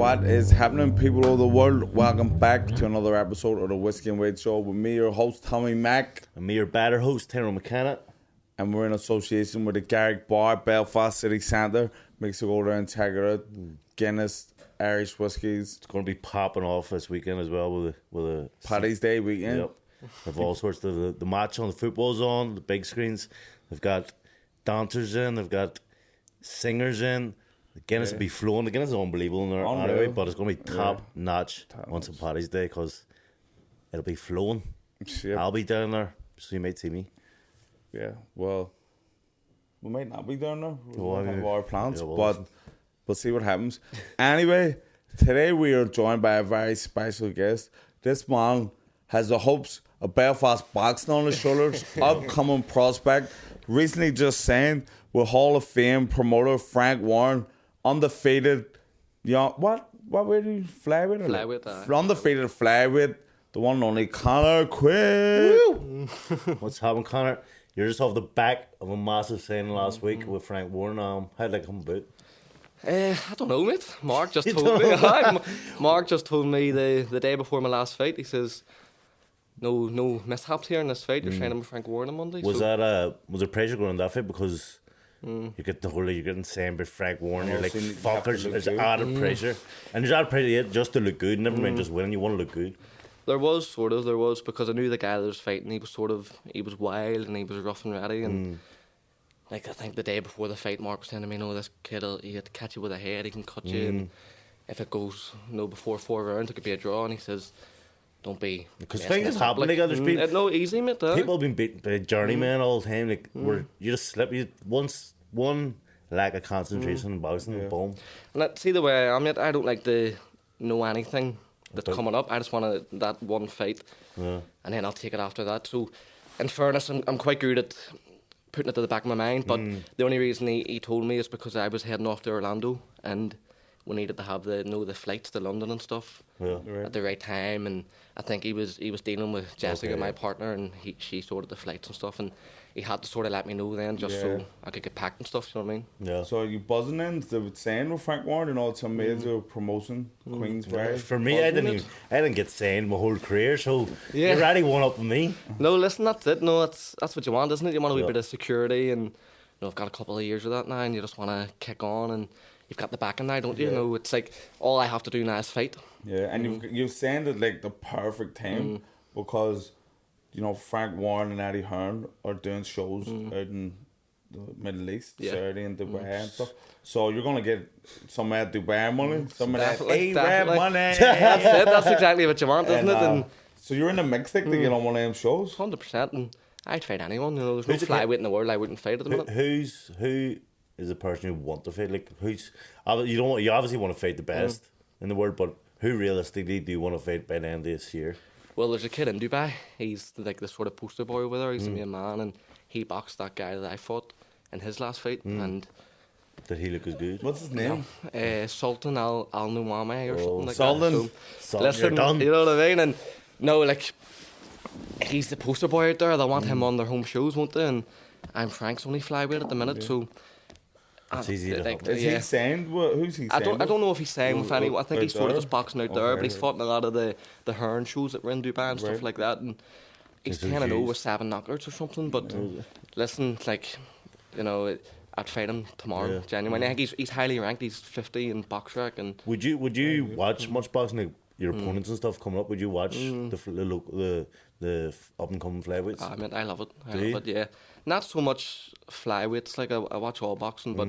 What is happening, people of the world? Welcome back to another episode of the Whiskey and White Show with me, your host, Tommy Mac. And me, your better host, Tyrone McKenna. And we're in association with the Garrick Bar, Belfast City Centre. Make sure you go there and check it out. Guinness, Irish whiskies. It's going to be popping off this weekend as well with a Paddy's Day weekend. Yep. They've all sorts of the match on, the football's on, the big screens. They've got dancers in, they've got singers in. The Guinness will be flowing. The Guinness is unbelievable in there anyway, but it's going to be top notch on St. Paddy's Day because it'll be flowing. Yep. I'll be down there, so you might see me. Yeah, well, we might not be down there. We have our plans, but we'll see what happens. Anyway, today we are joined by a very special guest. This man has the hopes of Belfast boxing on his shoulders, upcoming prospect, recently just signed with Hall of Fame promoter Frank Warren, undefeated, what weight do you flyweight? Flyweight, undefeated flyweight, the one and only Conor Quinn. What's happening, Conor? You're just off the back of a massive signing last week with Frank Warren. How'd that come about? I don't know, mate. Mark just told me. Mark just told me the day before my last fight. He says, "No mishaps here in this fight. You're signing with Frank Warren on Monday." Was there pressure going on that fight because you get the whole you're getting signed by Frank Warren? You're like, fuck. There's added pressure, and there's added pressure just to look good. Never mind just winning. You want to look good. There was because I knew the guy that was fighting. He was wild and he was rough and ready and. Like, I think the day before the fight, Mark was telling me, this kid, he had to catch you with a head, he can cut you, and if it goes, before 4 rounds, it could be a draw, and he says, don't be... Because things happen, like, there's been... No, easy, mate. People have been beaten by journeymen all the time, like, where you just slip, one lack of concentration in boxing, and boom. And see the way I am, mate, I don't like to know anything that's coming up, I just want that one fight, and then I'll take it after that, so, in fairness, I'm quite good at... putting it to the back of my mind, but the only reason he told me is because I was heading off to Orlando and we needed to have the flights to London and stuff at the right time, and I think he was dealing with Jessica, my partner, and she sorted the flights and stuff, and he had to sort of let me know then just so I could get packed and stuff, you know what I mean? Yeah. So are you buzzing in? They were saying with Frank Warren, it's a major promotion, Queen's very. For me, I didn't get signed my whole career, so you're already one up with me. No, listen, that's it. No, that's what you want, isn't it? You want a wee bit of security, and I've got a couple of years of that now, and you just want to kick on, and you've got the backing now, don't you? It's like all I have to do now is fight. Yeah, and you've signed at like the perfect time because Frank Warren and Eddie Hearn are doing shows out in the Middle East, Saudi and Dubai and stuff. So you're gonna get some of that Dubai money, some of that Arab money. That's it. That's exactly what you want, isn't it? And so you're in the mix to get on one of them shows. 100%. And I'd fight anyone. There's no flyweight in the world I wouldn't fight at the minute. Who is the person you want to fight? Like you obviously want to fight the best in the world, but who realistically do you want to fight by the end of this year? Well, there's a kid in Dubai. He's like the sort of poster boy over there. He's a main man, and he boxed that guy that I fought in his last fight. And did he look as good? What's his name? Sultan Al Nuwame or something like Sultan. that. So, listen, you're done. You know what I mean? And he's the poster boy out there. They want him on their home shows, won't they? And I'm Frank's only flyweight at the minute, so. It's easy to Is he signed? Who's he signed? I don't know if he's signed with anyone. I think he's sort of just boxing out there, but he's fought in a lot of the Hearn shows that were in Dubai and stuff like that. And he's kind of with 7 knockouts or something. But listen, I'd fight him tomorrow. Genuinely, I think he's highly ranked. He's 50 in box rank. And would you watch much boxing? Like your opponents and stuff coming up? Would you watch the up and coming flyweights? I mean, I love it. I love it. Yeah. Not so much flyweights, like I watch all boxing, but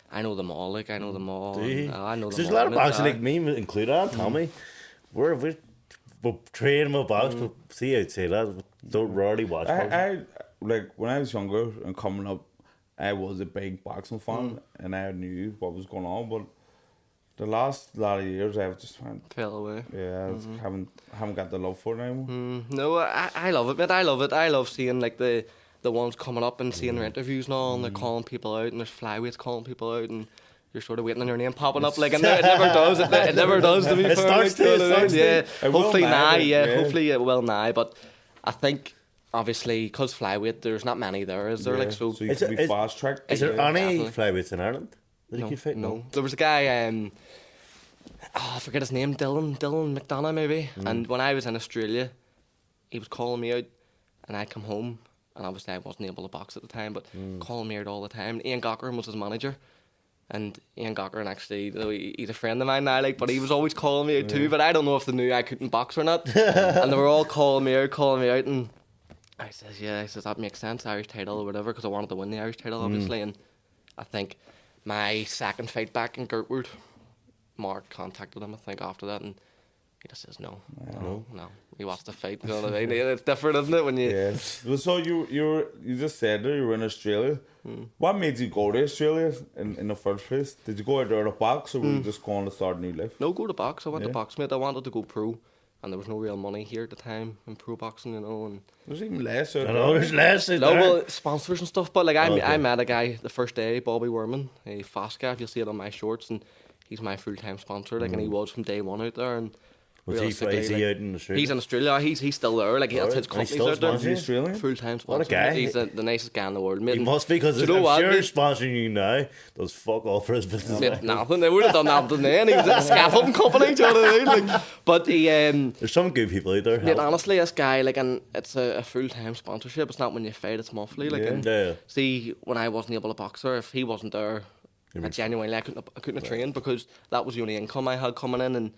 I know them all. Like I know them all. I know them. There's a lot of boxing, like me included. Tommy, we're training my box, but see, I'd say that don't rarely watch. I like when I was younger and coming up, I was a big boxing fan, and I knew what was going on. But the last lot of years, I've just fell away. Yeah, I haven't got the love for it anymore. No, I love it, man. I love it. I love seeing like the ones coming up and seeing their interviews and all, and they're calling people out, and there's flyweights calling people out, and you're sort of waiting on your name popping up, like, and it never does. It never does to me. It starts to. Yeah, hopefully now. Hopefully it will now. But I think obviously because flyweight, there's not many there, is there? Like so you can be fast tracked. Is there any flyweights in Ireland that you can fight? No, there was a guy. I forget his name, Dylan McDonough maybe. And when I was in Australia, he was calling me out, and I come home, and obviously I wasn't able to box at the time, but calling me out all the time. Ian Cochran was his manager, and Ian Cochran actually, he's a friend of mine now, like, but he was always calling me out too. But I don't know if they knew I couldn't box or not, and they were all calling me out, and I says that makes sense, Irish title or whatever, because I wanted to win the Irish title obviously, and I think my second fight back in Gertwood, Mark contacted him, I think, after that, and he just says no. He wants to fight. You know what I mean? It's different, isn't it? When you Well, so you just said there you were in Australia. What made you go to Australia in the first place? Did you go out there to box, or were you just going to start a new life? No, go to box. I went to box, mate. I wanted to go pro, and there was no real money here at the time in pro boxing, you know. And there's even less out there. No, there's less out there. Well, sponsors and stuff. But like I met a guy the first day, Bobby Werman, a fast guy. If you'll see it on my shorts, and he's my full-time sponsor, like, and he was from day one out there. And is he out in Australia? He's in Australia. He's still there. Like, that's his company's out there. He's Australian? Full-time sponsor. What a guy. He's the nicest guy in the world, mate. He must be, because I'm sure sponsoring you now does fuck all for his business. Mate, nothing. They would have done nothing then. He was at a scaffolding company, do you know what I mean? Like, but he... there's some good people out there. Mate, honestly, this guy, like, and it's a full-time sponsorship. It's not when you fight, it's monthly. Like, see, when I wasn't able to box there, if he wasn't there, I genuinely, I couldn't have trained, because that was the only income I had coming in, and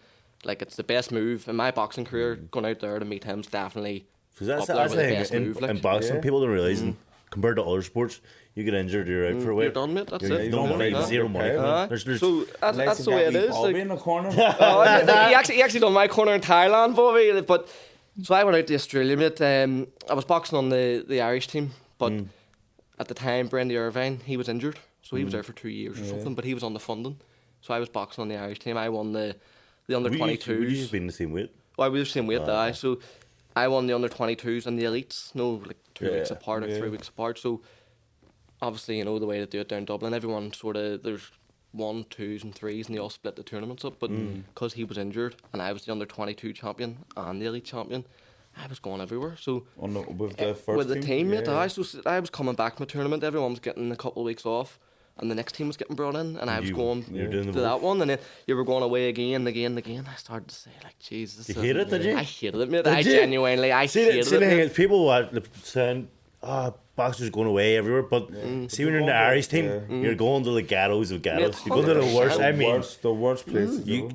like, it's the best move in my boxing career. Going out there to meet him is definitely up there with the best move. In boxing, people don't realise, compared to other sports, you get injured, you're out for a week. You're done, mate. That's it. You don't make zero money. So that's the way it is. Bobby in the corner. He actually done my corner in Thailand, Bobby. But so I went out to Australia, mate. I was boxing on the Irish team, but at the time, Brendan Irvine, he was injured, so he was there for 2 years or something. But he was on the funding, so I was boxing on the Irish team. I won the under 22s. Were you been the same weight? Well, we were the same weight, so I won the under 22s and the elites. No, like 2 weeks apart or 3 weeks apart. So obviously, you know the way to do it down in Dublin. Everyone sort of, there's 1, 2s and 3s, and they all split the tournaments up. But because he was injured and I was the under 22 champion and the elite champion, I was going everywhere. So with the team, mate. So I was coming back from a tournament. Everyone was getting a couple of weeks off, and the next team was getting brought in, and I was going to that one, and then you were going away again. I started to say, like, Jesus. You hated it, did you? I hated it, mate. I genuinely hated it. The thing is, people are saying, boxers going away everywhere, but see, when you're in the Irish team, you're going to the ghettos of ghettos. You're going to the worst. The worst places. You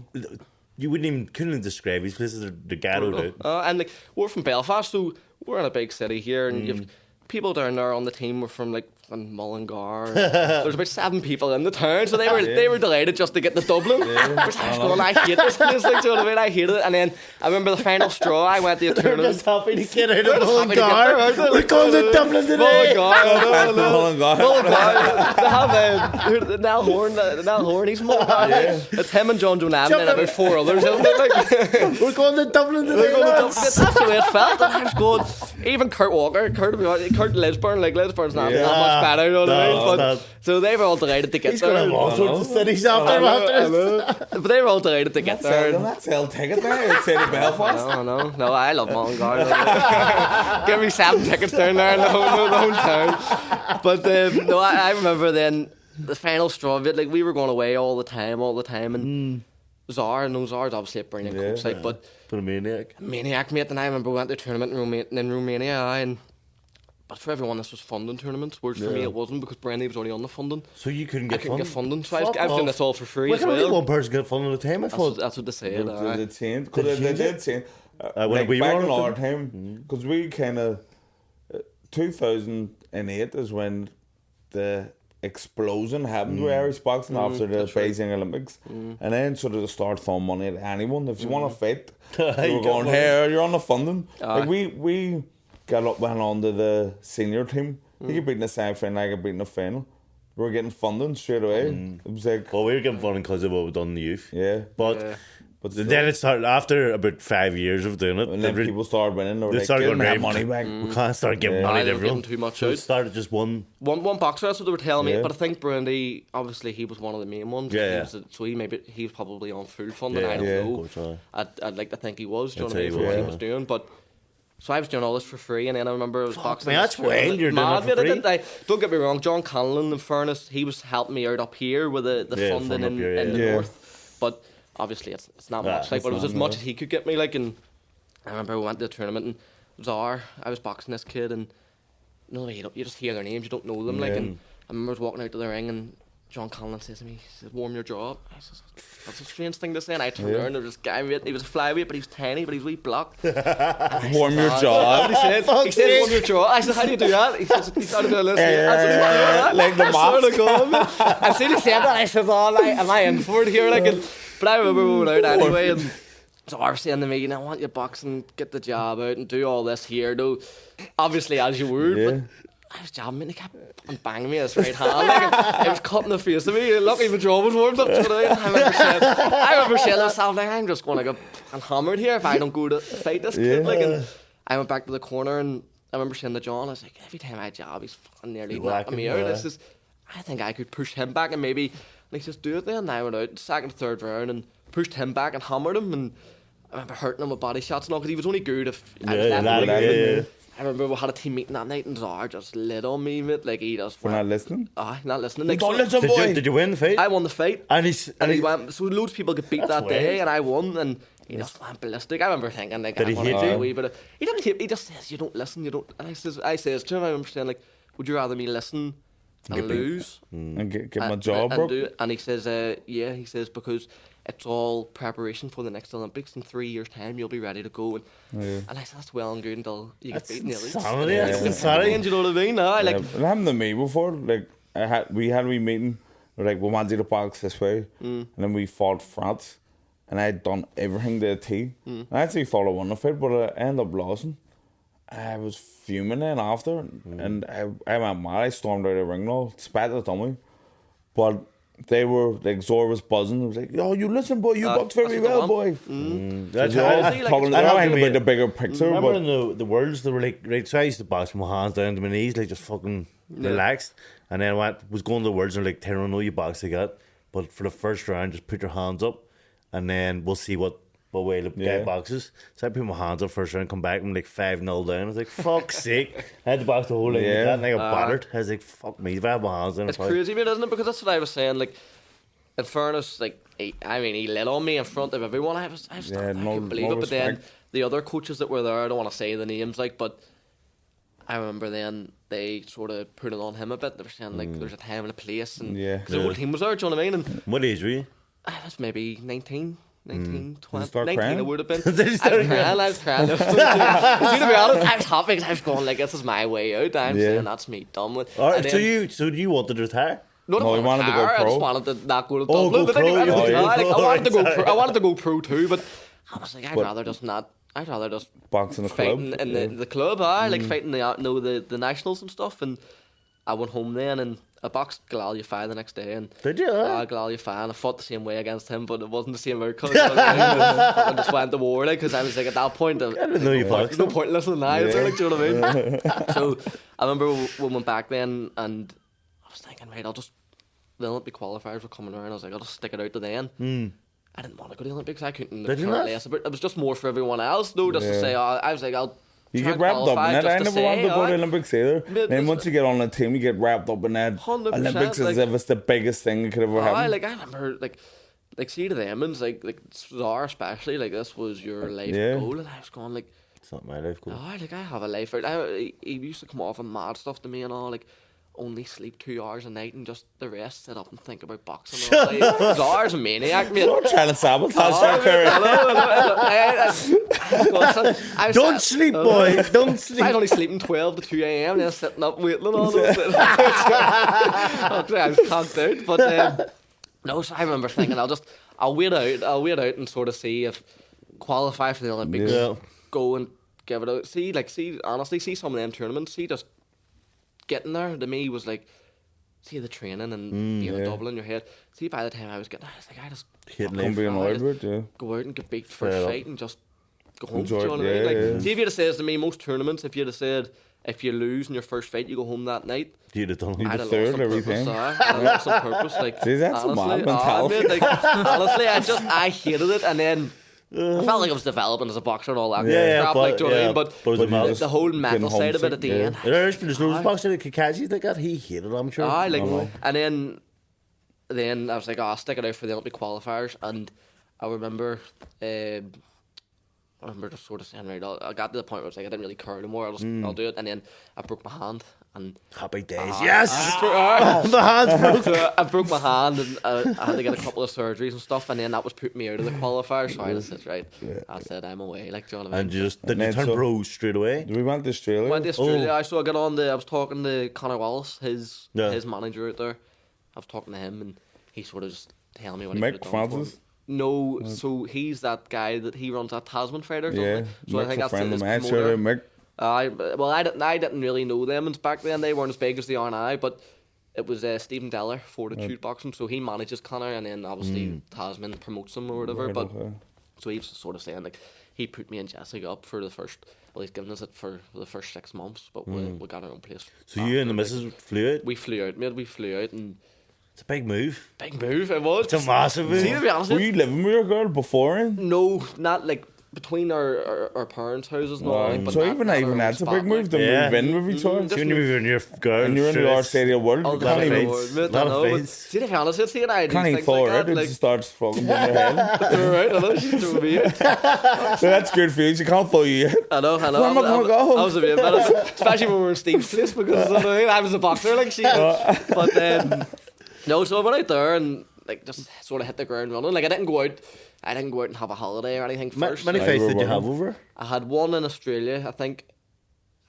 couldn't describe these places. They're the ghetto, dude. And like, we're from Belfast, so we're in a big city here, and you've people down there on the team were from like Mullingar. There's about 7 people in the town, so they were delighted just to get to Dublin. But I was going, I hate this place, like, do you know what I mean? I hated it. And then I remember the final straw. I went to a tournament. We're just happy to get out of Mullingar. We're going to Dublin today. Mullingar. They have Nell Horn. He's Mullingar. It's him and John Jonan and about 4 others, isn't it? Like, we're going to Dublin today. That's the way it felt. And I was going, even Kurt Walker, Kurt Lisburn, like, Lisburn's not much better, you know what I mean? But, so they were all delighted to get there. He's going to have all sorts of cities after. But they were all delighted to get there. Let's sell tickets now outside of Belfast. No, I love Mullingar. Give me 7 tickets down there in the whole town. But no, I remember then the final straw of it, like, we were going away all the time, and Zar's obviously a brilliant coach, like, but a maniac, mate. And I remember we went to a tournament in Romania, but for everyone this was funding tournaments, whereas for me it wasn't, because Brendan was only on the funding. So you couldn't get funding? So I was doing this all for free. Why as can't well. One person get funding at a time? I thought that's what they said. They changed. They did change. Like back in our time, because we kind of 2008 is when the explosion happened with Irish boxing after the Beijing Olympics, and then sort of to start throwing money at anyone. If you want to fight, you were going, hey, you're on the funding. Like we went on to the senior team. You could beat in the semi-final, I could beat in the final. We were getting funding straight away. It was like, well, we were getting funding because of what we've done in the youth. Yeah, but then it started after about 5 years of doing it. And then people started winning. They started getting that money back. We can't start giving money to everyone. Too much so out. It started just one boxer. That's what they were telling me. But I think Brandy, obviously, he was one of the main ones. So he was probably on full funding. I don't know. I'd like to think he was. Do you know what I mean? For what he was doing, but. So I was doing all this for free, and then I remember I was boxing. That's wild, you're doing it for free. Don't get me wrong, John Conlon, in fairness, he was helping me out up here with the funding in the north. But obviously it's not much, like, but it was as much as he could get me, like. And I remember we went to the tournament, and Czar, I was boxing this kid, and you just hear their names, you don't know them, like. And I remember I was walking out to the ring, and John Conlon says to me, he says, warm your jaw up. I says, that's a strange thing to say. And I turned around, and there was this guy, he was a flyweight, but he was tiny, but he was wee block. Warm your jaw. He said, warm your jaw. I said, how do you do that? He says, he started doing this. Like the map. And so he said that, I said, am I in for it here? Like, but I remember we went out anyway, and so I was saying to me, I want you boxing, get the jab out, and do all this here, though. Obviously, as you would, but I was jabbing and he kept banging me with his right hand. Like, it was cutting the face of me. Luckily, the jaw was warmed up today. I remember saying to myself, like, I'm just going to get hammered here if I don't go to fight this kid. Like, and I went back to the corner, and I remember saying to John, I was like, every time I jab, he's fucking nearly knocking me out. I think I could push him back, and maybe, and he says, do it then. And I went out, second, third round, and pushed him back and hammered him. And I remember hurting him with body shots and all, because he was only good if I was left. I remember we had a team meeting that night, and Czar just lit on me, mate. Like, he just went. For not listening? Not listening. Like, don't listen, boy! Did you win the fight? I won the fight. And he went, so loads of people got beat that day, and I won, and he just went ballistic. I remember thinking, like, did he hit you? A wee bit of, he didn't hit me, he just says, you don't listen, you don't. And I says to him, I remember saying, like, would you rather me listen and lose? And get my jaw broke? And he says, yeah, he says, because it's all preparation for the next Olympics. In 3 years' time, you'll be ready to go. And I said, that's well and good until you get beaten. That's insanity. Do you know what I mean? No, like, it happened to me before. Like, we had a wee meeting. Like, we wanted to box this way. And then we fought France. And I had done everything to a T. And I actually thought I won the fight, but I ended up losing. I was fuming then after. And I went mad. I stormed out of the ring now. Spat at the dummy. But they were, like, Zor was buzzing. It was like, yo, you listen, boy, you boxed very well, boy. That's talking about the bigger picture. Remember in the Worlds, they were like, right, so I used to box with my hands down to my knees, like, just fucking relaxed. And then I was going to the Worlds, and like, Tyrone, no, you box like that. But for the first round, just put your hands up, and then we'll see what way the guy boxes. So I put my hands up first round, come back, I'm like 5-0 down. I was like, fuck's sake. I had to box the whole thing like that, and I got battered. I was like, fuck me, if I have my hands down. It's crazy, man, isn't it? Because that's what I was saying. Like, in fairness, like, he lit on me in front of everyone. I couldn't believe it. But then the other coaches that were there, I don't want to say the names, like, but I remember then they sort of put it on him a bit. They were saying, like, there's a time and a place, and because the whole team was there, do you know what I mean? And what age were you? I was maybe 19, 20. 19 crying? It would have been. I was crying. To be honest, I was happy because I was going, like, this is my way out. I'm saying that's me done with. Right, so you wanted to retire? No, he wanted to go pro. I just wanted to not go to Dublin. But I wanted to go pro too, but I was like, I'd rather just box in the club. In the club, like fighting the nationals and stuff. And I went home then, and I boxed Galal Yafai the next day. And did you? Galal Yafai, and I fought the same way against him, but it wasn't the same outcome. I just went to war, like, because I was like, at that point, I didn't know you boxed. There's no point in listening now, like, do you know what I mean? So I remember we went back then, and I was thinking, right, the Olympic qualifiers were coming around. I was like, I'll just stick it out to then. I didn't want to go to the Olympics. I couldn't care less about it. It was just more for everyone else, though, just to say, I was like, you get wrapped up in it. I never wanted to go to the Olympics either. Then once you get on the team, you get wrapped up in that. Olympics as if it's the biggest thing that could ever happen. I remember, like, see to them, and like Czar especially, like, this was your life goal, and I was going, like, it's not my life goal. Like, I have a life out. He used to come off and mad stuff to me and all, like, only sleep 2 hours a night and just the rest sit up and think about boxing. Czar's a maniac, mate. You're trying to sabotage that career. Don't sleep, boy. Don't sleep. I was only sleeping 12 to 2 a.m. then sitting up waiting and all those things. I was conked out. But no, so I remember thinking, I'll wait out and sort of see if qualify for the Olympics. Go and give it out. Honestly, see some of them tournaments. See just getting there to me was like, see the training and doubling your head. See, by the time I was getting there, I was like, I just go out and get beat first fight and just go home. Do you know what I mean? Like, see, if you'd have said to me, most tournaments, if you'd have said, if you lose in your first fight, you go home that night. You'd have done the third everything. I lost on purpose. Like, see, that's a mad mentality. Honestly, I hated it, and then I felt like I was developing as a boxer and all that crap, like, do you know what I mean? But the whole mental side of it at the end. There's loads of boxers like Kakashi like that. He hated it, I'm sure. And then I was like, I'll stick it out for the Olympic qualifiers, and I remember just sort of saying, right, I got to the point where I was like, I didn't really care anymore. I'll do it. And then I broke my hand. And happy days, yes! The hand's broke. So I broke my hand and I had to get a couple of surgeries and stuff. And then that was putting me out of the qualifier. So I just said, right, I said, I'm away. Like, do you know what I mean? And did you turn pro straight away? We went to Australia. So I got on I was talking to Conor Wallace, his manager out there. I was talking to him and he sort of just telling me what he could have done for him. No, so he's that guy that he runs that Tasman Fighters. Yeah, so I think that's his promoter. Mick. I didn't really know them back then. They weren't as big as they are now, but it was Stephen Deller, Fortitude Boxing. So he manages Conor, and then obviously Tasman promotes him or whatever. Right, but so he was sort of saying like he put me and Jessica up for the first. Well, he's given us it for the first 6 months, but we got our own place. So you and the missus flew out? We flew out, mate. We flew out and. It's a big move. Big move, it was. It's a massive move. See, to be honest, were you living with your girl beforehand? No, not like between our parents' houses and all. Like, but so even that's a big move to move in with each other. So when you move in your girl, and you're in the Australia world, you can't even. See, to be honest, see, I can't even fall right. It just starts fucking down your head. Right, I know she's doing me. So that's good for you. She can't follow you. I know. Where am I gonna go? I was a bit better, especially when we were in Steve's place because I was a boxer like she. But no, so I went out there and like just sort of hit the ground running. Like I didn't go out and have a holiday or anything first. Many fights did you have over? I had one in Australia. I think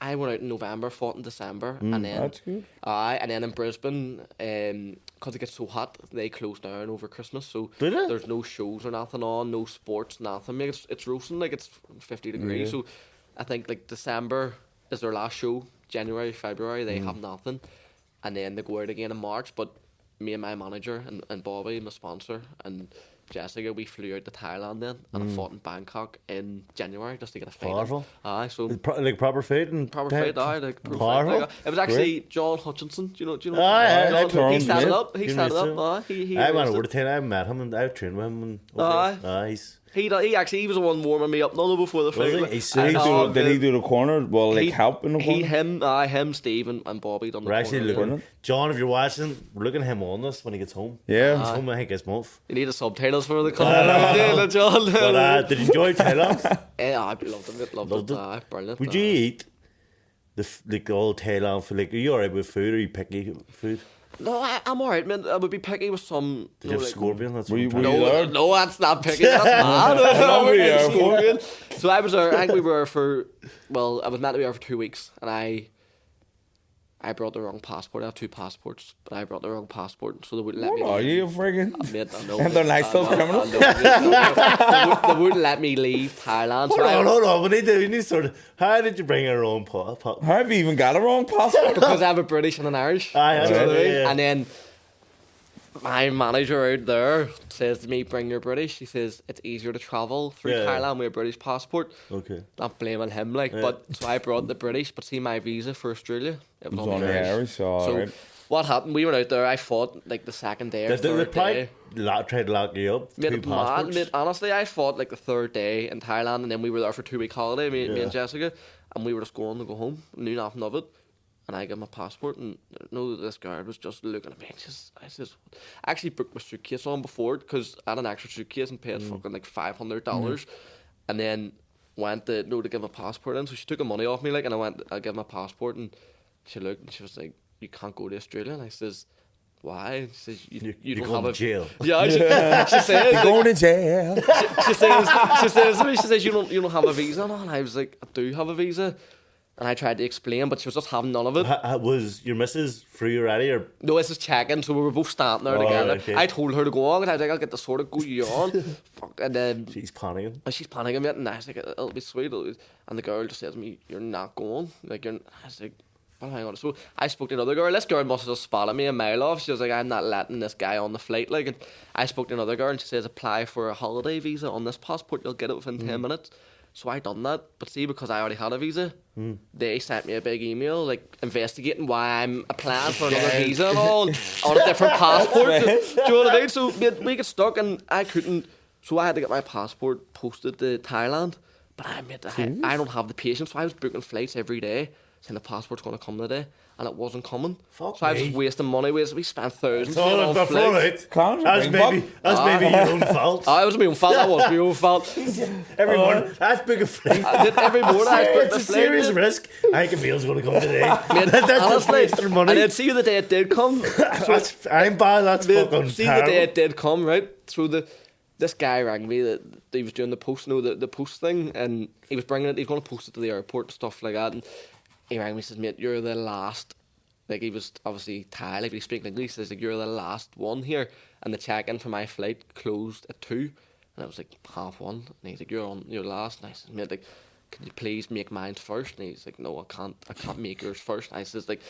I went out in November, fought in December, and then that's good. And then in Brisbane, because it gets so hot, they close down over Christmas. So did it? There's no shows or nothing on, no sports, nothing. It's roasting like it's 50 degrees. So I think like December is their last show. January, February, they have nothing, and then they go out again in March. But me and my manager and Bobby, my sponsor, and Jessica, we flew out to Thailand then, and I fought in Bangkok in January just to get a fight. Powerful. So like proper fight and proper fight. Like powerful. Fight. It was actually John Hutchinson. Do you know? He set it up. He set it up. I went over to Thailand. I met him and I've trained with him. He was the one warming me up before the fight. Did he do the corner? Well, like help in the corner? Him, Steve and Bobby done the corner. Actually looking, John, if you're watching, we're looking at him on this when he gets home. Yeah. He's home, I think, this month. You need the subtitles for the corner, John. But did you enjoy Thailand? I loved it. Brilliant. Would you eat the old Thailand food? Like, are you alright with food or are you picky food? No, I'm alright, man. I would be picky with some. Did you have scorpion? That's no, that's not picky. That's mad. Scorpion. So I was there. I think we were for. Well, I was meant to be there for 2 weeks, and I brought the wrong passport. I have 2 passports, but I brought the wrong passport, so they wouldn't let me. Are you friggin'? I know. And they're nice still criminal. They wouldn't let me leave Thailand. Hold on. We need sort of. How did you bring a wrong passport? How have you even got a wrong passport? Because I have a British and an Irish. And then my manager out there says to me, "Bring your British." He says it's easier to travel through Thailand with a British passport. Okay. Not blaming him, but so I brought the British, but see my visa for Australia, it was on the Irish. So what happened? We went out there. I fought like the second day or third day. Tried to lock you up. 2 passports. Honestly, I fought like the third day in Thailand, and then we were there for 2-week holiday. Me and Jessica, and we were just going to go home. Knew nothing of it. And I got my passport, and this guard was just looking at me. I actually booked my suitcase on before because I had an extra suitcase and paid fucking like $500, and then went to give my passport in. So she took the money off me, like, and I gave my passport, and she looked and she was like, "You can't go to Australia." And I says, "Why?" She says, "You don't have a jail." Yeah, she says, "You're going to jail." She says, "You don't have a visa." And I was like, "I do have a visa." And I tried to explain, but she was just having none of it. Was your missus free already? Or? No, this is checking, so we were both standing there together. Okay. I told her to go on, and I was like, "I'll get the sort of go you on." Fuck, and then she's panicking. She's panicking, and I was like, "It'll be sweet." And the girl just said to me, "You're not going." Like, I was like, "Well, hang on." So I spoke to another girl. This girl must have just spotted me a mile off. She was like, "I'm not letting this guy on the flight." Like, and I spoke to another girl, and she says, "Apply for a holiday visa on this passport. You'll get it within 10 minutes." So I done that, but see, because I already had a visa, they sent me a big email, like, investigating why I'm applying for another visa and all, on a different passport. Do you know what I mean? So we get stuck, and I couldn't, so I had to get my passport posted to Thailand, but I don't have the patience, so I was booking flights every day, saying the passport's going to come today, and it wasn't coming. Fuck so I was me. just wasting money. We spent thousands. That's maybe your own fault. It was my own fault. That was my own fault. Every morning, that's big a flight. Every morning, it's a serious risk. I think Emil's going to come today. That's honestly, just money. And then see the day it did come. I'm bad. That's fucking see terrible. the day it did come, right? So this guy rang me that he was doing the post, the post thing, and he was bringing it. He's going to post it to the airport and stuff like that. And he rang me and says, "Mate, you're the last." Like, he was obviously Thai, like, he was speaking English. He says, like, "You're the last one here." And the check-in for my flight closed at 2. And it was like 1:30. And he's like, "You're last." And I said, "Mate, like, can you please make mine first?" And he's like, "No, I can't make yours first." And I says, like,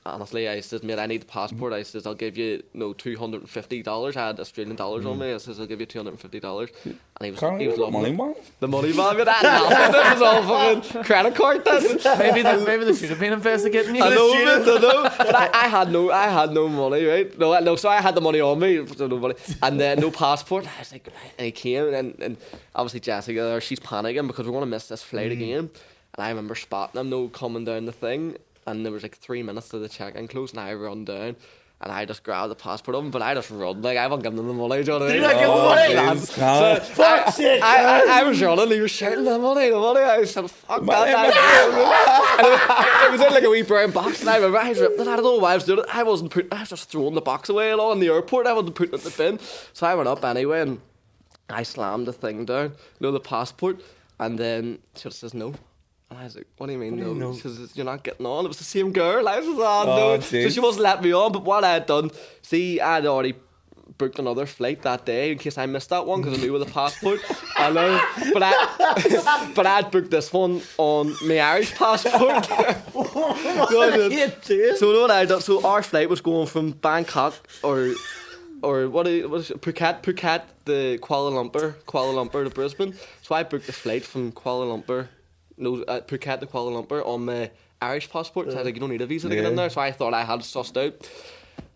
honestly, I says, "Mate, I need the passport." I says, "I'll give you $250. I had Australian dollars on me. I says, "I'll give you $250. And he was loving money it. Man? The money man, but that was all fucking credit card. Maybe they should have been investigating you. I know. But I had no money, right? No. So I had the money on me, so no money, and then no passport. I was like, and he came, and obviously Jessica there, she's panicking because we're going to miss this flight again. And I remember spotting him, coming down the thing. And there was like 3 minutes to the check-in close, and I run down, and I just grabbed the passport of him, but I just run, like, I wasn't giving him the money, do you know what I mean? Did you not give the money? Fuck's sake, I was running, he was shouting the money, I said, fuck that. It was in like a wee brown box, and I remember I was ripping it, I don't know why I was doing it, I was just throwing the box away along in the airport, I wasn't putting it in the bin, so I went up anyway, and I slammed the thing down, the passport, and then she just says no. And I was like, "What do you mean no?" She says, "You're not getting on." It was the same girl. I was like, "Oh, no." So she wasn't letting me on. But what I had done, see, I had already booked another flight that day in case I missed that one because I knew with the passport. I know, but I had booked this one on my Irish passport. So what I done? So our flight was going from Bangkok or what is it? Phuket, the Kuala Lumpur to Brisbane. So I booked the flight from Kuala Lumpur. Phuket to Kuala Lumpur on my Irish passport. So I was like, "You don't need a visa to get in there." So I thought I had sussed out,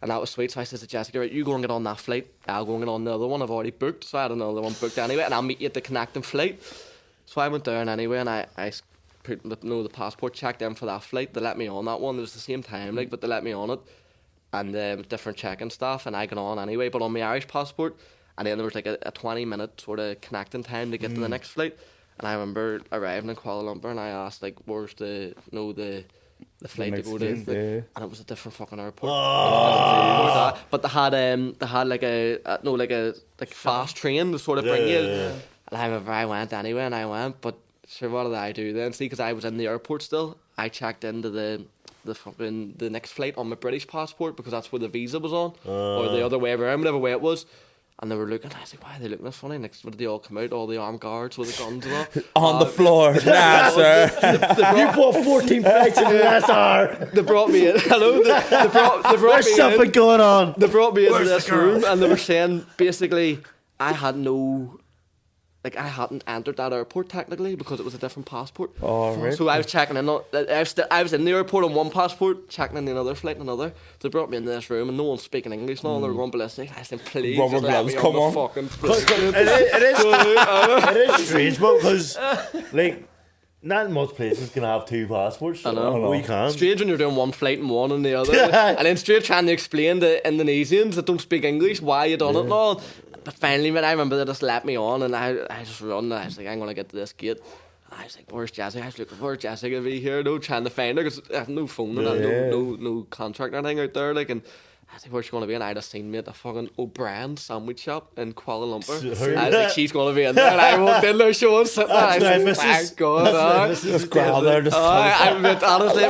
and that was sweet. So I said to Jessica, "Right, you go and get on that flight. I'll go and get on the other one I've already booked." So I had another one booked anyway, and I'll meet you at the connecting flight. So I went down anyway, and I put the passport checked in for that flight. They let me on that one. It was the same time, but they let me on it, and different check-in staff, and I got on anyway. But on my Irish passport, and then there was like a 20-minute sort of connecting time to get to the next flight. And I remember arriving in Kuala Lumpur, and I asked, like, "Where's the flight to go to?" And it was a different fucking airport. Oh. But they had like a fast train to sort of bring you. And I remember I went anyway, but sure, what did I do then? See, because I was in the airport still, I checked into the next flight on my British passport because that's where the visa was on, or the other way around, whatever way it was. And they were looking, I was like, "Why are they looking this funny?" Next, did they all come out, all the armed guards with the guns and all? On the floor, nah, sir. You bought 14 flights in the last hour. They brought me in. Hello, they brought There's me something in. going on. They brought me into this room, and they were saying, basically, I hadn't entered that airport technically because it was a different passport. Oh, right. So I was checking in. I was in the airport on one passport, checking in the other flight on another. So they brought me into this room, and no one's speaking English. And all they were going ballistic. I said, "Please, Rubber just let me gloves, come on on." the fucking It is strange, because like not most places can have 2 passports. I know. We can. Strange when you're doing one flight and one and the other, and then straight trying to explain to Indonesians that don't speak English why you done it and all. But finally, man, I remember they just let me on, and I just run, and I was like, "I'm gonna get to this gate." And I was like, "Where's Jessica?" I was looking for Jessica to be here, trying to find her because I have no phone and no contract or anything out there, like, and I was like, "Where's she gonna be?" And I just seen me at the fucking O'Brien sandwich shop in Kuala Lumpur. I was like, "She's gonna be in there," and I walked in there, she was sitting there. I was like, "My God!" Just grab there, just honestly,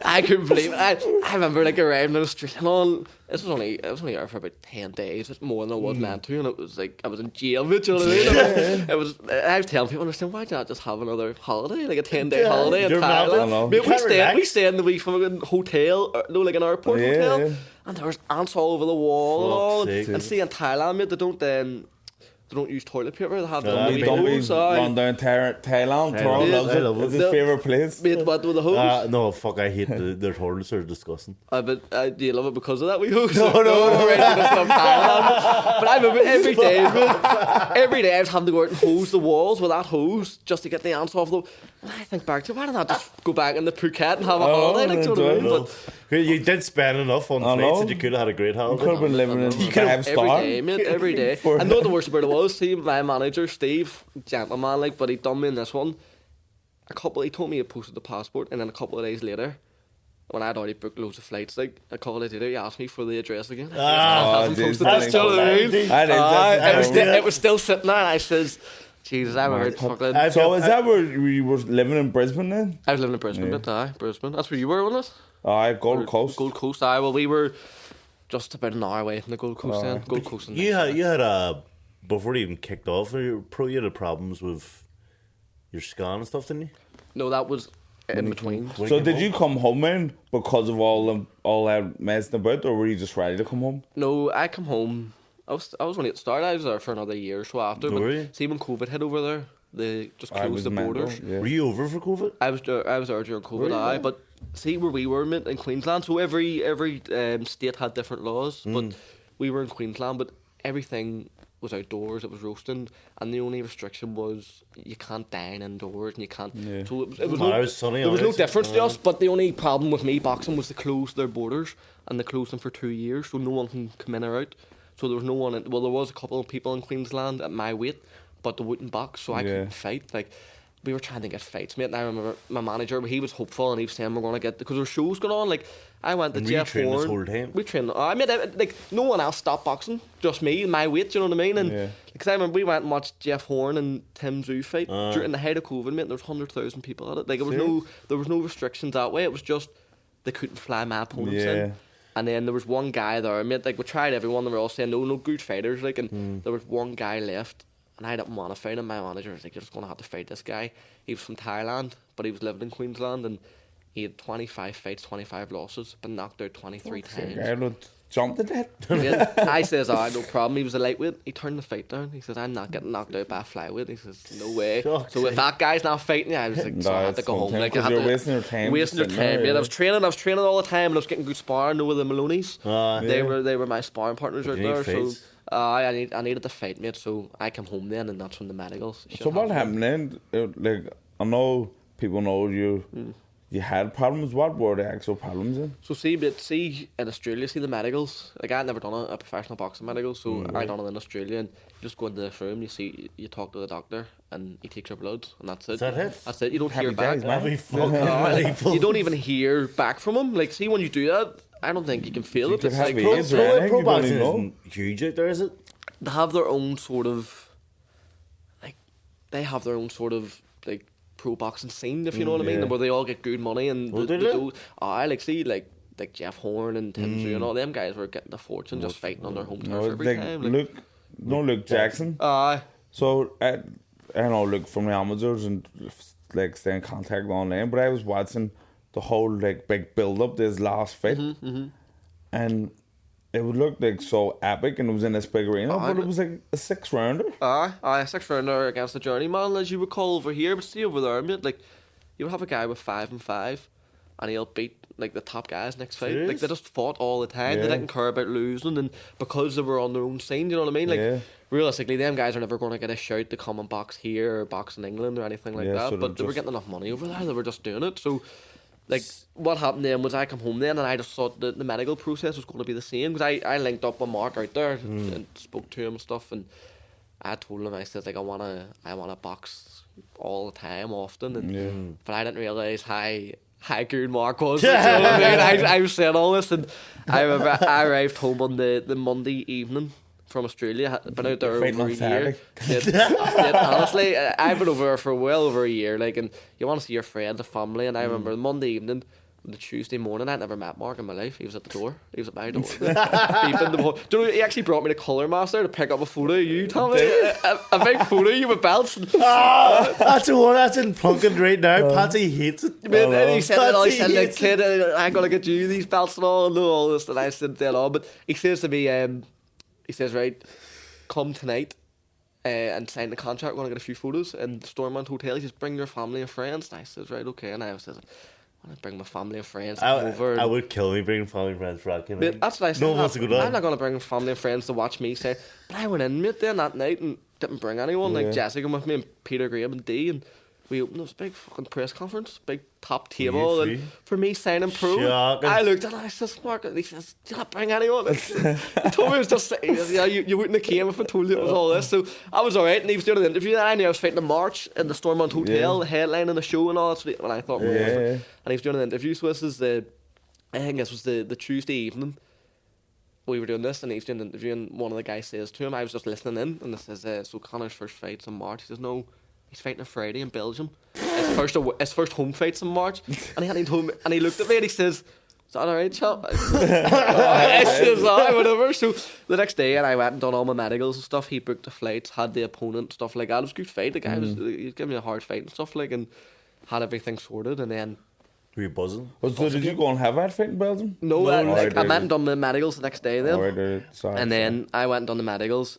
I couldn't believe it. I remember like arriving in the street and all. I was only there for about 10 days. It's more than I was meant to, and it was like I was in jail. Do you know what I mean? I was telling people, "Understand why not just have another holiday, like a 10-day holiday in Thailand?" We stay in the wee fucking hotel, like an airport hotel, and there was ants all over the wall and all. And see in Thailand, mate, they don't they don't use toilet paper. They have the wee dummies hose. run down Thailand. Tyrone loves it. It's his favourite place. Mate, what with the hose? No, fuck, I hate their toilets are disgusting. But do you love it because of that wee hose? No. But I remember every day I was having to go out and hose the walls with that hose just to get the ants off them. And I think back to, why didn't I just go back in the Phuket and have a holiday? Like, do you know what I mean? But you did spend enough on flights that you could have had a great holiday. You could have been living in 5-star. Every day, mate, every day. I know the worst about it was, see, my manager, Steve, gentleman, like, but he done me in this one. He told me he posted the passport, and then a couple of days later, when I'd already booked loads of flights, like, a couple of days later, he asked me for the address again. It was still sitting there, and I says, Jesus, I remember fucking... So is that where you were living in Brisbane then? I was living in Brisbane, Brisbane. That's where you were, wasn't it? Gold Coast. Gold Coast, well, we were just about an hour away from the Gold Coast then. Gold Coast. You had before you even kicked off, you had problems with your scan and stuff, didn't you? No, that was in between. So did you come home in because of all that messing about, or were you just ready to come home? No, I come home. I was only at the start. I was there for another year or so after. But see, when COVID hit over there, they just closed the borders. Yeah. Were you over for COVID? I was there during COVID. But see where we were in Queensland. So every state had different laws, but we were in Queensland. But everything was outdoors. It was roasting, and the only restriction was you can't dine indoors and you can't. Yeah. So it was no difference to us. But the only problem with me boxing was they closed their borders, and they closed them for 2 years, so no one can come in or out. So there was no one. There was a couple of people in Queensland at my weight, but they wouldn't box, so I couldn't fight. Like, we were trying to get fights, mate. And I remember my manager, he was hopeful, and he was saying we're going to get, because there were shows going on. Like, I went to Jeff Horn. This whole time? We trained. I mean, like, no one else stopped boxing, just me and my weight. You know what I mean? And because I remember we went and watched Jeff Horn and Tim Tszyu fight during the height of COVID, mate. There was 100,000 people at it. Like, there was no restrictions that way. It was just they couldn't fly my opponents in. And then there was one guy there, mate, like, we tried everyone, they were all saying, no good fighters, like, and there was one guy left, and I didn't want to fight him. My manager was like, you're just going to have to fight this guy. He was from Thailand, but he was living in Queensland, and he had 25 fights, 25 losses, been knocked out 23 times. Jumped to death. I says, no problem. He was a lightweight. He turned the fight down. He says, I'm not getting knocked out by a flyweight. He says, no way. So if that guy's not fighting, I was like, so I had to go home. Like, you're wasting your time. Yeah, I was training all the time, and I was getting good sparring with the Maloney's. They were my sparring partners out there. So I needed to fight, mate. So I came home then, and that's when the medicals. So what happened then? Like, I know people know you. You had problems. What were the actual problems then? So see in Australia, see the medicals. Like, I'd never done a professional boxing medical, so I done it in Australia. And you just go into this room, you talk to the doctor, and he takes your blood, and that's it. Is that it? That's it. You don't hear back. You don't even hear back from him. Like, see, when you do that, I don't think you can feel it. It's like pro boxing isn't huge out there, is it? They have their own sort of like pro boxing scene, if you know what I mean, where they all get good money and like Jeff Horn and Tim Tszyu and all them guys were getting a fortune just fighting on their home turf every time. Luke Jackson. So I know Luke from the amateurs and like stay in contact online, but I was watching the whole like big build up to his last fight, and it would look like so epic, and it was in this big arena, but it was like a 6-rounder. A 6-rounder against the journeyman, as you would call over here. But see over there, mate, like, you would have a guy with 5-5, and he'll beat like the top guys next fight. Like, they just fought all the time. They didn't care about losing, and because they were on their own scene, you know what I mean? Like, realistically, them guys are never going to get a shout to come and box here or box in England or anything like that. So but they were getting enough money over there. They were just doing it. So, like, what happened then was I come home then, and I just thought the medical process was going to be the same, because I linked up with Mark out there and spoke to him and stuff, and I told him, I said, like, I wanna box all the time, often, and but I didn't realise how good Mark was. You know what I mean? I was saying all this, and I remember I arrived home on the Monday evening from Australia. Been out there over a year. Honestly, I've been over there for well over a year. Like, and you want to see your friends, the family. And I remember the Monday evening, the Tuesday morning, I'd never met Mark in my life. He was at the door. He was at my door. Do you know, he actually brought me to Colour Master to pick up a photo of you, Tommy. A big photo of you with belts. That's the one that's in Plunkin right now. Patsy hates it. And he said, like, kid, I'm going to get you these belts and all this. And I said, but he says to me, he says, right, come tonight, and signed the contract. Want to get a few photos in the Stormont Hotel. He says, bring your family and friends. And I says, right, okay. And I says, I want to bring my family and friends over. I would kill me bringing family and friends for that kind of. That's what I said. No one wants to go down. I'm not going to bring family and friends to watch me say. But I went in, mate, then that night and didn't bring anyone. Like Jessica with me and Peter Graham and Dee, and we opened this big fucking press conference, big top table, and for me signing pro. Shocking. I looked at it, I says, Mark, and he says, do you not bring anyone? He told me it was just, yeah, you wouldn't have came if I told you it was all this. So I was alright, and he was doing an interview, and I knew I was fighting in March in the Stormont Hotel, the headline of the show and all that, so I thought, and he was doing an interview, so this is I think this was the Tuesday evening we were doing this, and he was doing an interview, and one of the guys says to him, I was just listening in, and this says, so Conor's first fight's in March. He says, no, he's fighting on Friday in Belgium. His first home fight's in March. And he told me, and he looked at me and he says, is that alright, chap? I says, alright, whatever. So the next day, and I went and done all my medicals and stuff. He booked the flights, had the opponent, stuff like that. It was a good fight. The guy was giving me a hard fight and stuff like, and had everything sorted. And then were you buzzing? So did you go and have that fight in Belgium? No, I went and done the medicals the next day then. Then I went and done the medicals,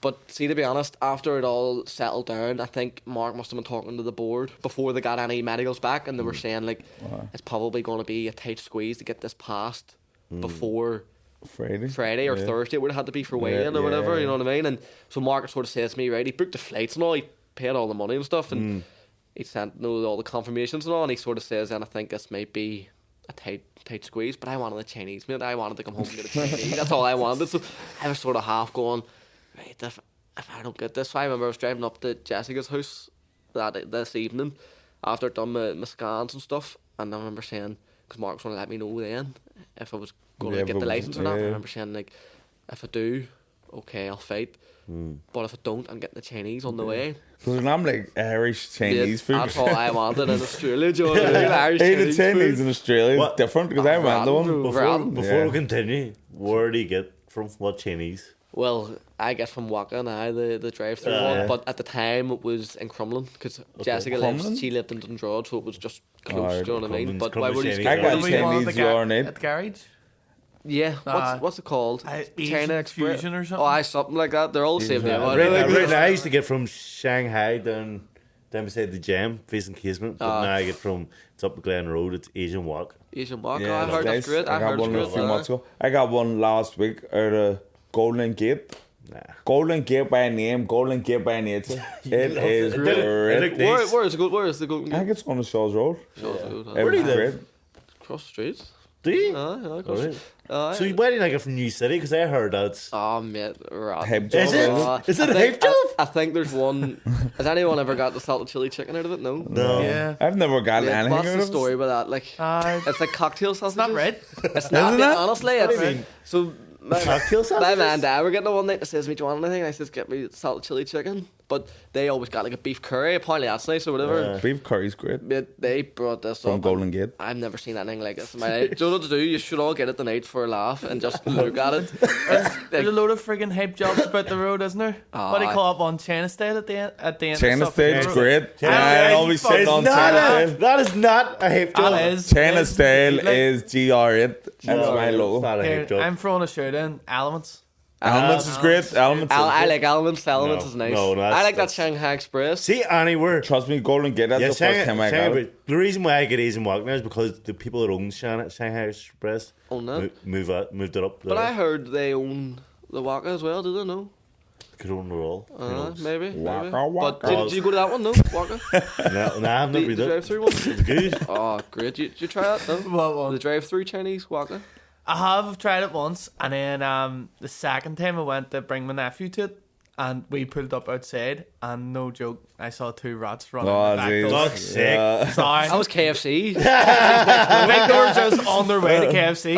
but see, to be honest, after it all settled down, I think Mark must have been talking to the board before they got any medicals back, and they were saying like it's probably going to be a tight squeeze to get this passed before Friday or Thursday. It would have had to be for weigh-in or whatever, you know what I mean? And so Mark sort of says to me, right, he booked the flights and all, he paid all the money and stuff, and he sent all the confirmations and all, and he sort of says, and I think this might be a tight squeeze, but I wanted the Chinese, mate. I wanted to come home and get a Chinese. That's all I wanted. So I was sort of half going, right, if I don't get this. So I remember I was driving up to Jessica's house this evening after I'd done my scans and stuff, and I remember saying, because Mark was going to let me know then if I was going to get the license or not. I remember saying, like, if I do, okay, I'll fight. But if I don't, I'm getting the Chinese on the way. Because I'm like Irish Chinese food. That's all I wanted in Australia, do you know what I mean? Irish Chinese in Australia is different because I went the one. Before we continue, where do you get from what Chinese? Well, I get from Waka now, the drive-through one, but at the time it was in Crumlin, because Jessica she lived in Dundrod, so it was just close, do you know what I mean? But why would you I got Chinese at the garage? Yeah, what's it called? China Exfusion or something? Oh, something like that. They're all the same name. I used to get from Shanghai down beside the gym, facing Casement, but now I get from, it's up Glen Road, it's Asian Wok. Asian Wok, I heard that's great. I got one a few months ago. I got one last week out of Golden Gate. Golden Gate by name, Golden Gate by nature. It is great. Where is the Golden Gate? I think it's on the Shaw's Road. Where do you live? Across the street. Do you? Across the street. So why didn't I get from New City? Because I heard that's... Oh, mate. Hip job. Is it a hip job? I think there's one... Has anyone ever got the salted chili chicken out of it? No. Yeah. I've never got anything out of it. What's the story about that? Like, it's like cocktail sausages. It's not red. It's not, honestly. It's red. So... Cocktail sausages? My man and dad were getting it one night and says, me, do you want anything? And I says, get me salted chili chicken. But they always got like a beef curry. Apparently that's nice or whatever. Beef curry's great. They brought this from Golden Gate. I've never seen anything like this in my life. Do you know what to do? You should all get it tonight for a laugh and just look at it. There's a load of friggin' hype jobs about the road, isn't there? What do you call up on China Style at the end? China Style's great. I always sit on China Style. That is not a hype job. China Style is GR8. That's my logo. I'm throwing a shout in. Elements. Elements is great. I like Elements. Elements is nice. I like that Shanghai Express. See, anywhere. Trust me, Golden Gate. That's the first time I got it. The reason why I get Asian Walk now is because the people that own Shanghai Express moved it up. But I heard they own the Waka as well. Do they know? Could own it all. Maybe. Waka. But did you go to that one? No, Waka. No, I've never been there. The drive-through one. It's good. Oh, great! Did you try that? No. What one? The drive-through Chinese Waka. I have tried it once, and then the second time I went to bring my nephew to it, and we pulled up outside, and no joke, I saw 2 rats running. Fuck's sake. Sorry. That was KFC. I think they were just on their way to KFC.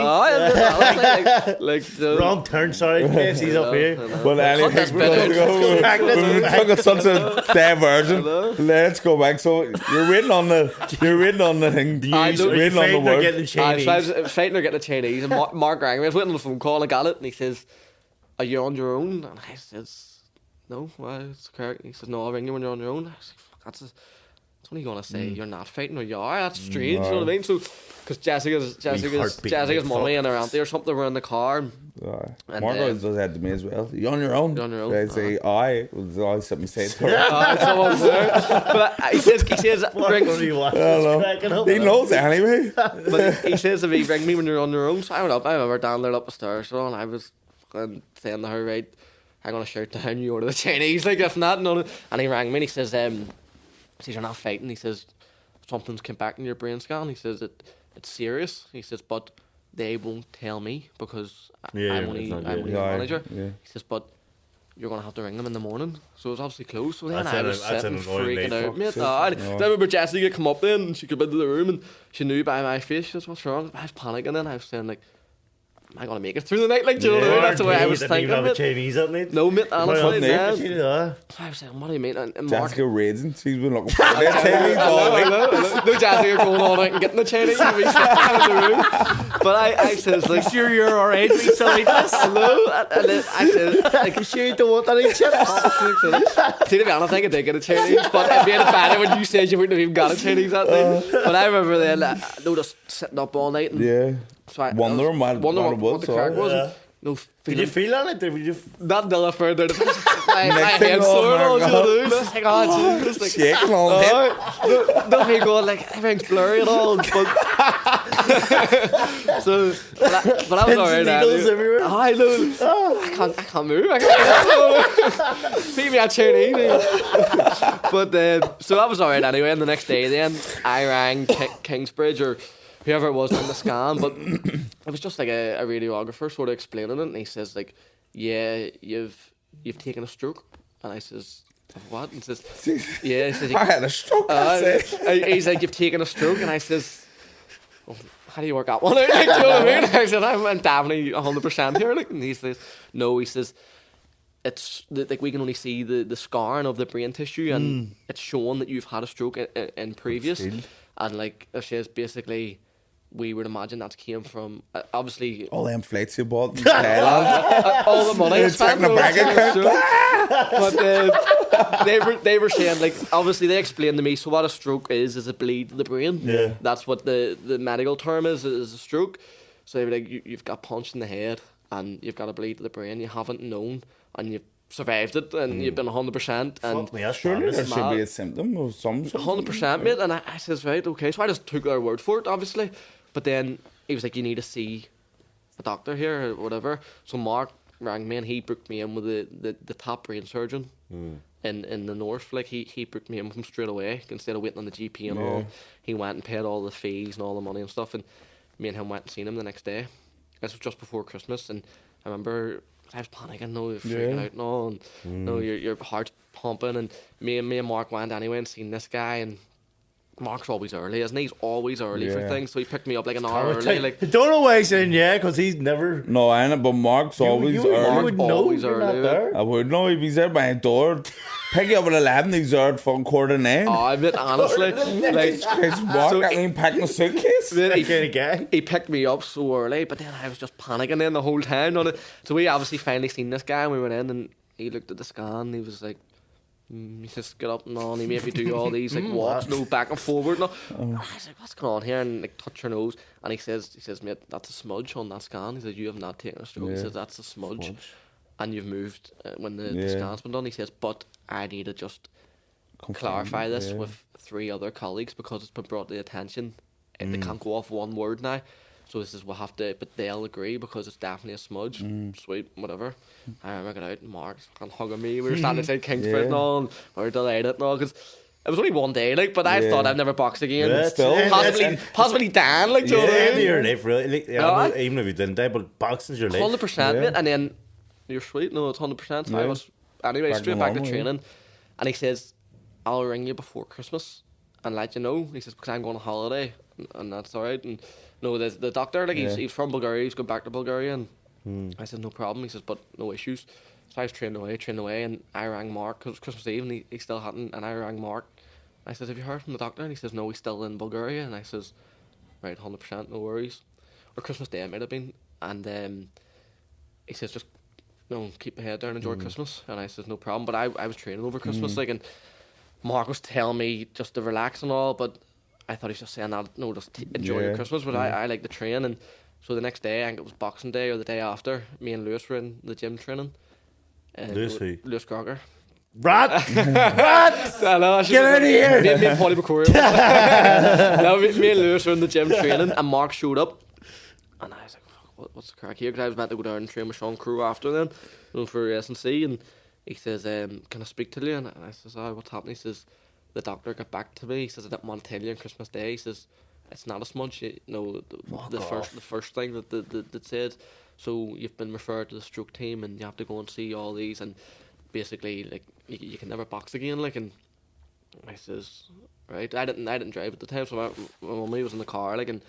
Wrong turn, sorry. KFC's up here. But anyway, we took such a diversion. Let's go back. So you're waiting on the thing. You're waiting on the word. I was fighting or getting the Chinese, and Mark rang me. I was waiting on the phone call, and I got it, and he says, "Are you on your own?" And I says, "No, why? It's correct." He says, "No, I'll ring you when you're on your own." I was like, "Fuck, that's it's only going to say you're not fighting or you are. That's strange, you know what I mean? So, because Jessica's mommy and her auntie or something were in the car. Margot does that to me as well. You're on your own. You're on your own. They say, I was always something you say to her. Someone's there. But he says, he knows anyway. But he says to me, ring me when you're on your own. So I went up, I remember down there up the stairs, and I was saying to her, right, I'm going to shout down, you order the Chinese, like, if not, no. And he rang me and he says, you're not fighting. He says, something's come back in your brain scan. He says, it's serious. He says, but they won't tell me because I'm only a manager. Yeah. He says, but you're going to have to ring them in the morning. So it was obviously closed. So then I was sitting freaking out, mate. I remember Jessica come up then and she came into the room and she knew by my face, she says, what's wrong? I was panicking then. I was saying, like, am I going to make it through the night? Like, do you know what I mean? That's the way I was thinking. Have a Chinese up, mate? No, mate, honestly. So I was saying, what do you mean? And Mark, Jessica raging. She's been looking for that Chinese all week. No, Jessica going on out and getting the Chinese and we sitting in the room. But I says, like, sure you're alright, we silly this. Hello? And then I said, like, you sure you don't want any chips? See, to be honest, I think I did get a Chinese, but it'd be better when you said you wouldn't have even got a Chinese that day. But I remember then, they were just sitting up all night. And so I wondering what the crack was. Yeah. No, did you feel on it? Did you? Not until I found out. My head sore and all, you know, like, oh, Jesus, like, shaking all night. Don't be going like everything's blurry at all. But so, but I was alright. Everywhere. I know. I can't move. I can't. Feed me a Chinese. But so I was alright anyway. And the next day, then I rang Kingsbridge or whoever it was on the scan, but it was just like a radiographer sort of explaining it, and he says, like, yeah, you've taken a stroke. And I says, what? And he says, yeah, he says, I had a stroke. He's like, you've taken a stroke. And I says, well, how do you work that one out? Like, do you know what I mean? I said, I'm definitely 100% here. Like, and he says, no, he says, it's like we can only see the scarring of the brain tissue, and it's showing that you've had a stroke in previous. And like, it says basically, we would imagine that came from obviously all them flights you bought in Thailand, all the money I spent. But they were saying, like, obviously they explained to me. So what a stroke is a bleed to the brain. Yeah, that's what the medical term is a stroke. So they were like, you've got punched in the head and you've got a bleed to the brain. You haven't known and you've survived it and you've been 100%. And surely there should be a symptom of some sort. 100%, mate. And I says, right, okay. So I just took their word for it, obviously. But then he was like, you need to see a doctor here or whatever. So Mark rang me and he booked me in with the top brain surgeon in the north. Like, he booked me in with him straight away instead of waiting on the GP and all. He went and paid all the fees and all the money and stuff, and me and him went and seen him the next day. This was just before Christmas, and I remember I was panicking, freaking out and all, and your heart's pumping, and me and Mark went anyway and seen this guy, and Mark's always early, isn't he? He's always early for things, so he picked me up like an hour early. Like, don't know why he's saying because he's never. No, I know, but Mark's always early. You would know always you're early. Not there. I would know if he's there by a door. Pick you up at 11, he's there at 9:15. Oh, I mean, honestly, like, Mark, so I mean, packing a suitcase. He picked me up so early, but then I was just panicking then the whole time on it. So we obviously finally seen this guy, and we went in, and he looked at the scan, and he was like, he just get up and on, he made me do all these like walks, back and forward. I was like, what's going on here? And like, touch your nose, and he says, mate, that's a smudge on that scan. He says, you have not taken a stroke. He says, that's a smudge. And you've moved when the scan's been done. He says, but I need to just clarify this with 3 other colleagues because it's been brought to the attention. They can't go off one word now. So he says, we'll have to, but they'll agree because it's definitely a smudge. Sweet, whatever. I remember getting out and Mark and hugging me. We were standing outside Kingsford and all, and we were delighted and all, because it was only one day, like, but I thought I'd never box again. Yeah, still. Possibly Dan, like, do you know what I mean? Your life, really. Like, even if you didn't die, but boxing's your life. 100%, mate. And then, you're sweet, no, it's 100%. So I was, anyway, straight back to training. And he says, I'll ring you before Christmas and let you know. He says, because I'm going on holiday, and that's alright. And no, the doctor, like, he's from Bulgaria, he's going back to Bulgaria, and I said, no problem. He says, but no issues. So I was training away, and I rang Mark, because it was Christmas Eve, and he still hadn't, and I rang Mark. I said, have you heard from the doctor? And he says, no, he's still in Bulgaria. And I says, right, 100%, no worries. Or Christmas Day it might have been. And he says, just, keep my head down, enjoy Christmas. And I says, no problem. But I was training over Christmas, like, and Mark was telling me just to relax and all, but I thought he was just saying that, no, just enjoy your Christmas. But I like the train, and so the next day, I think it was Boxing Day or the day after, me and Lewis were in the gym training. Lewis Crocker. Rat! Rat! Get out of here! Me and Paulie McCoy. Me and Lewis were in the gym training, and Mark showed up, and I was like, what's the crack here? Because I was meant to go down and train with Sean Crew after then, for S&C, and he says, can I speak to you? And I says, what's happening? He says, the doctor got back to me. He says, I didn't want to tell you on Christmas Day. He says, it's not a smudge. The first thing that said, so you've been referred to the stroke team, and you have to go and see all these, and basically, like, you can never box again, like. And I says, right, I didn't drive at the time, so my mummy was in the car, like, and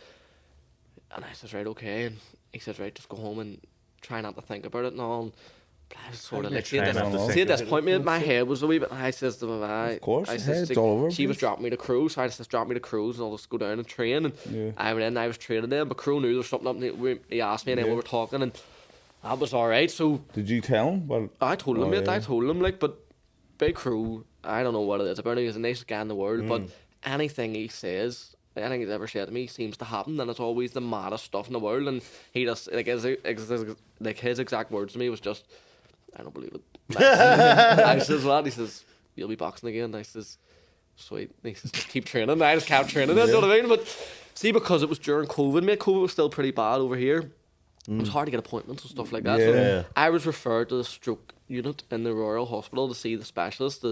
I says, right, okay, and he says, right, just go home and try not to think about it and all. And I was sort of like, see, at this point, my head was a wee bit. I says to my, of course, I says, it's all over. She was dropping me to Crew, so I just dropped me to Crews, and I'll just go down and train. And I went in, I was training them, but Crew knew there was something up. And he asked me, and then we were talking, and that was all right. So did you tell him? Well, I told him, mate. I told him, like, but big Crew, I don't know what it is about him. He's the nicest guy in the world, but anything he says, anything he's ever said to me seems to happen, and it's always the maddest stuff in the world. And he just, like, his exact words to me was just, I don't believe it. I says, what? He says, you'll be boxing again. I says, sweet. He says, just keep training. And I just kept training, you know what I mean? But see, because it was during COVID, mate, COVID was still pretty bad over here. It was hard to get appointments and stuff like that. So I was referred to the stroke unit in the Royal Hospital to see the specialist.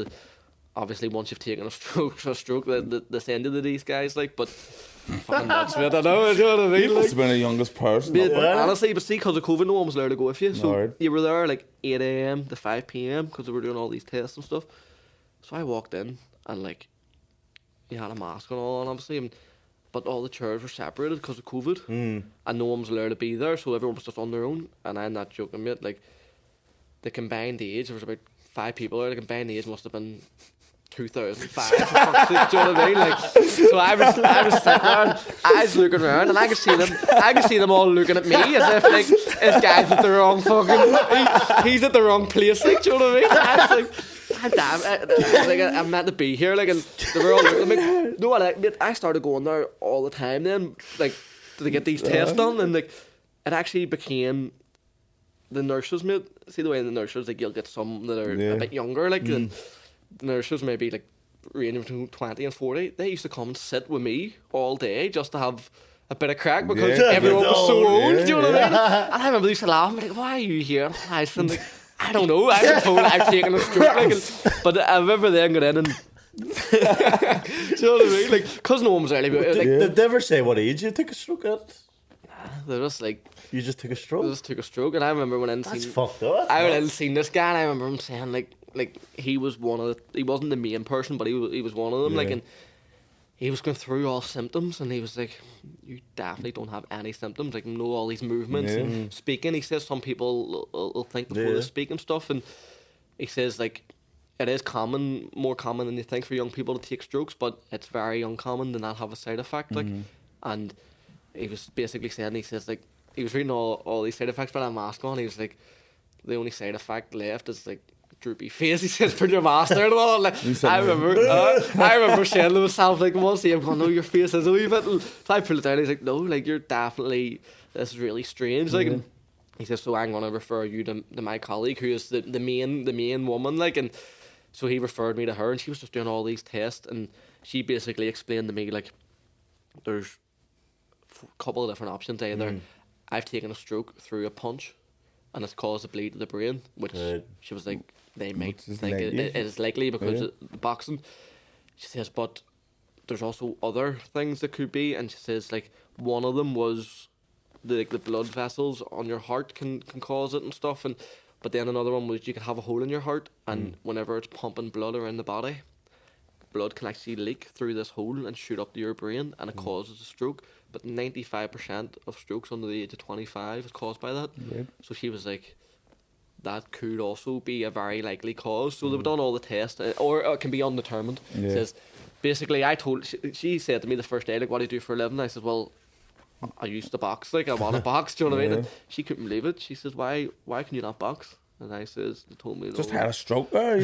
Obviously, once you've taken a stroke, they send you to these guys, like, but fucking nuts, mate. I know, you know what I mean? You must have been the youngest person. Honestly, but see, because of COVID, no one was allowed to go with you. So you were there like 8 a.m. to 5 p.m. because they were doing all these tests and stuff. So I walked in, and like, you had a mask and all on, obviously, but all the chairs were separated because of COVID, and no one was allowed to be there, so everyone was just on their own. And I'm not joking, mate. Like, the combined age, there was about 5 people there. The combined age must have been 2005. Do you know what I mean? Like, so I was sitting there, and I was looking around, and I could see them all looking at me as if, like, this guy's at the wrong fucking, he's at the wrong place, like, do you know what I mean? I was like, damn, I'm meant to be here, like, and they were all looking at me. You know what, like, I started going there all the time then, like, to get these tests done, and like, it actually became the nurses, mate. See the way the nurses, like, you'll get some that are a bit younger, like, the nurses maybe like ranging between 20 and 40. They used to come and sit with me all day just to have a bit of crack because everyone was so old. Do you know what I mean? And I remember they used to laugh. I'm like, why are you here? And I said, like, I don't know. I was told I've taken a stroke. Like, but I remember then going in and. Do you know what I mean? Like, because no one was early. Like, did they ever say what age you took a stroke at? They're just like. You just took a stroke? I just took a stroke, and I remember when I That's fucked up. I went in and seen this guy, and I remember him saying, like he was one of the, he wasn't the main person, but he was one of them, like, and he was going through all symptoms, and he was like, you definitely don't have any symptoms, like, know all these movements and speaking. He says some people will think before they speak and stuff, and he says, like, it is common, more common than you think for young people to take strokes, but it's very uncommon to not have a side effect, like, and he was basically saying, he says, like, he was reading all these side effects, but I had a mask on. He was like, the only side effect left is like droopy face. He says, put your mask there and all. Like, I remember saying to myself, like, once I'm going, no, your face is a wee bit. So I pulled it down. He's like, no, like, you're definitely, this is really strange. Like, and he says, so I'm going to refer you to my colleague who is the main woman. Like, and so he referred me to her, and she was just doing all these tests, and she basically explained to me, like, there's a couple of different options. Either I've taken a stroke through a punch and it's caused a bleed to the brain, which she was like, they might think it is likely because of the boxing. She says, but there's also other things that could be, and she says, like, one of them was the blood vessels on your heart can cause it and stuff, and but then another one was you could have a hole in your heart, and whenever it's pumping blood around the body, blood can actually leak through this hole and shoot up to your brain, and it causes a stroke. But 95% of strokes under the age of 25 is caused by that. Right. So she was like, that could also be a very likely cause. So they've done all the tests, or it can be undetermined. Yeah. Says, basically, she said to me the first day, like, what do you do for a living? I said, well, I used to box, like, I want to box, do you know what I mean? And she couldn't believe it. She says, why can you not box? And I says, they told me, Just no. had a stroke there.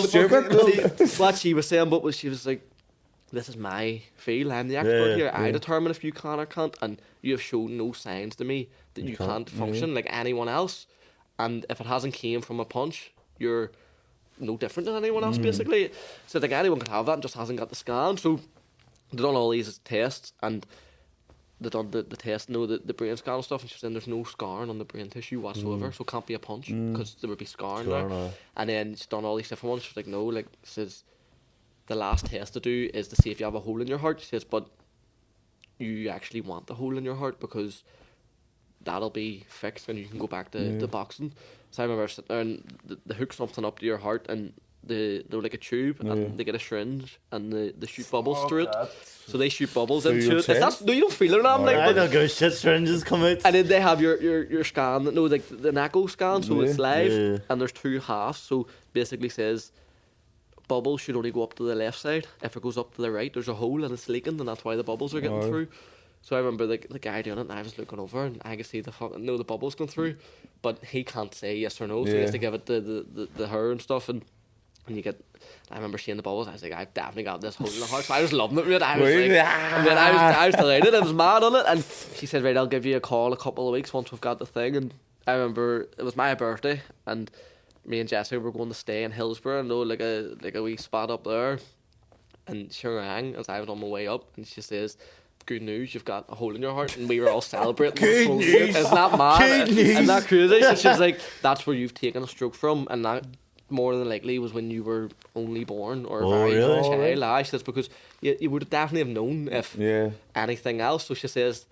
Stupid. What she was saying, but she was like, this is my field. I'm the expert here. I determine if you can or can't, and you have shown no signs to me that you can't function like anyone else. And if it hasn't came from a punch, you're no different than anyone else, basically. So like anyone can have that and just hasn't got the scan. So they done all these tests, and they done the test, the brain scan and stuff, and she's saying there's no scarring on the brain tissue whatsoever, so it can't be a punch, because there would be scarring there. And then she's done all these different ones. She's like, no, like, says the last test to do is to see if you have a hole in your heart. She says, but you actually want the hole in your heart, because that'll be fixed and you can go back to boxing. So I remember sitting there, and they hook something up to your heart, and they're like a tube, and they get a syringe, and they shoot bubbles through it. So they shoot bubbles into it. No, you don't feel it. I'm like, I don't go shit. Syringes come out, and then they have your scan. No, like the NACO scan, so it's live, and there's two halves. So basically says bubbles should only go up to the left side. If it goes up to the right, there's a hole and it's leaking, and that's why the bubbles are getting through. So I remember the guy doing it, and I was looking over, and I could see the bubbles going through, but he can't say yes or no, so he has to give it the her and stuff, and you get. I remember seeing the bubbles. I was like, I've definitely got this hole in the heart. So I was loving it, mate. I was delighted. I was mad on it, and she said, right, I'll give you a call a couple of weeks once we've got the thing. And I remember it was my birthday, and me and Jessica were going to stay in Hillsborough, and like a wee spot up there, and she rang as I was on my way up, and she says, good news, you've got a hole in your heart. And we were all celebrating. Good news. It's not mad. Good news. Isn't that crazy? So she was like, that's where you've taken a stroke from, and that more than likely was when you were only born or very young child. She says, because you would definitely have known if anything else. So she says,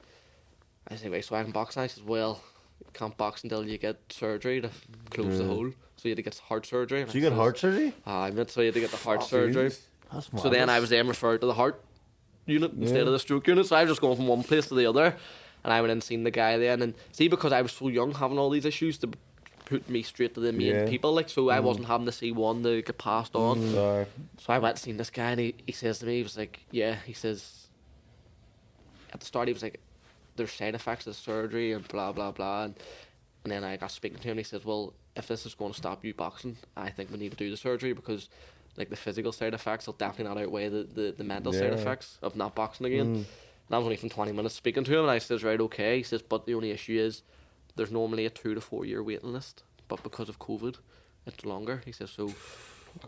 I say, right, so I can box now. She says, well, you can't box until you get surgery to close the hole. So you had to get heart surgery. So you got heart surgery? So you had to get the heart surgery. That's so then I was then referred to the heart unit instead of the stroke unit. So I was just going from one place to the other, and I went and seen the guy then, and see, because I was so young having all these issues, they put me straight to the main people, like, so I wasn't having to see one to get passed on. So I went and seen this guy, and he says to me, he was like, he says at the start, he was like, there's side effects of surgery and blah blah blah, and then I got speaking to him, and he says, well, if this is going to stop you boxing, I think we need to do the surgery, because like the physical side effects will definitely not outweigh the mental side effects of not boxing again. And I was only from 20 minutes speaking to him, and I says, right, okay. He says, but the only issue is there's normally a 2 to 4 year waiting list, but because of COVID it's longer. He says, so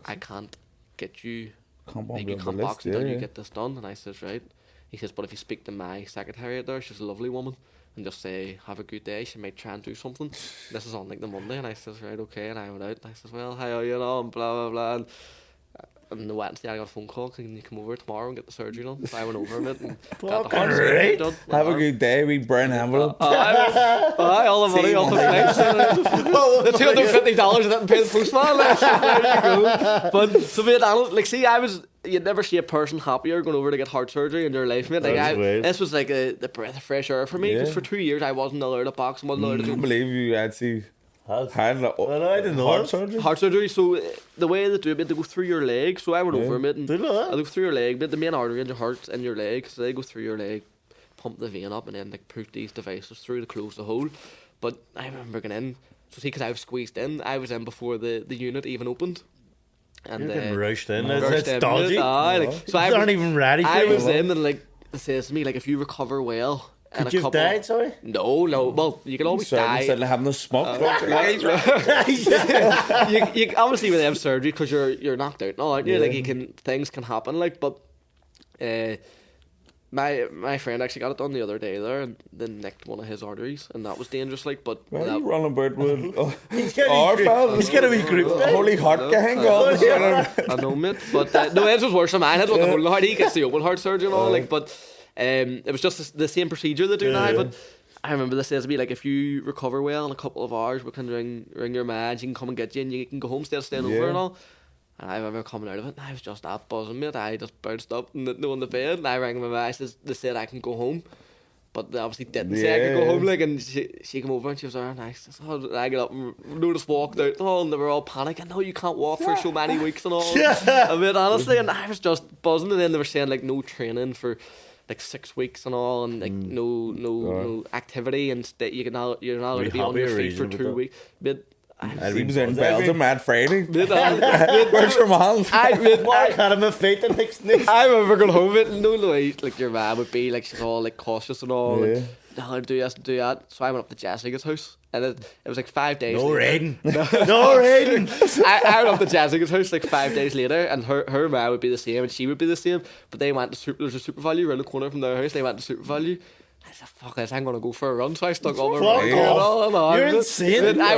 I can't get you, you can't box until you get this done. And I says, right. He says, but if you speak to my secretary out there, she's a lovely woman, and just say, have a good day, she might try and do something. This is on like the Monday. And I says, right, okay. And I went out, and I says, well, how are you now, and blah blah blah. And the Wednesday I got a phone call, can you come over tomorrow and get the surgery done? So I went over and got the heart surgery done. Have a good day, we brown envelope. All the money off the flights. The $250 I didn't pay the postman. There you go. But so mate, like, see, you'd never see a person happier going over to get heart surgery in their life, mate. Like, this was like the breath of fresh air for me, because for 2 years I wasn't allowed to box and wasn't allowed to do. I can't believe you actually had I didn't know heart surgery. Heart surgery. So the way they do it, they go through your leg. So I went over it, and I go through your leg, but the main artery in your heart and your leg. So they go through your leg, pump the vein up, and then they put these devices through to close the hole. But I remember going in. So see, because I was squeezed in, I was in before the unit even opened. And you're getting rushed in. It's dodgy. So I aren't even ready for I was in, and like it says to me, like, if you recover well. Could you have died, sorry? No. Well, you can always die. Instead of having a smoke. You obviously when they have surgery, because you're knocked out now, aren't you? Like, things can happen, like, but my friend actually got it done the other day there, and then nicked one of his arteries, and that was dangerous, like, but why are you running about with he's gonna be group holy heart gang on. I know, mate, but no, his was worse than mine. His was the whole heart. He gets the open heart surgery and all, like, but it was just the same procedure they do now. But I remember this says to me, like, if you recover well in a couple of hours, we can ring your man, she can come and get you, and you can go home instead of staying over and all. And I remember coming out of it, and I was just that buzzing, mate. I just bounced up on the bed, and I rang my man. They said I can go home, but they obviously didn't say I could go home. Like, and she came over and she was there, nice. And I got up and just walked out, and they were all panicking. No, you can't walk for so many weeks and all. I mean, honestly, and I was just buzzing. And then they were saying, like, no training for like 6 weeks and all, and like no activity, and you're not allowed to be on your feet for 2 weeks. But He was in Belgium at Friday. Mate, Where's your man? Mark had him a fight the next night. I remember going home with no way, like your mum would be like she's all like cautious and all. Yeah. Like, no, do this, do that. So I went up to Jessica's house, and it was like 5 days. No later. raiding. No raiding. I went up to Jessica's house like 5 days later, and her mum would be the same, and she would be the same. But they went to there's a Super Value around the corner from their house. They went to Super Value. I said, "Fuck this! I'm gonna go for a run." So I stuck all my Fuck running off. You're insane. I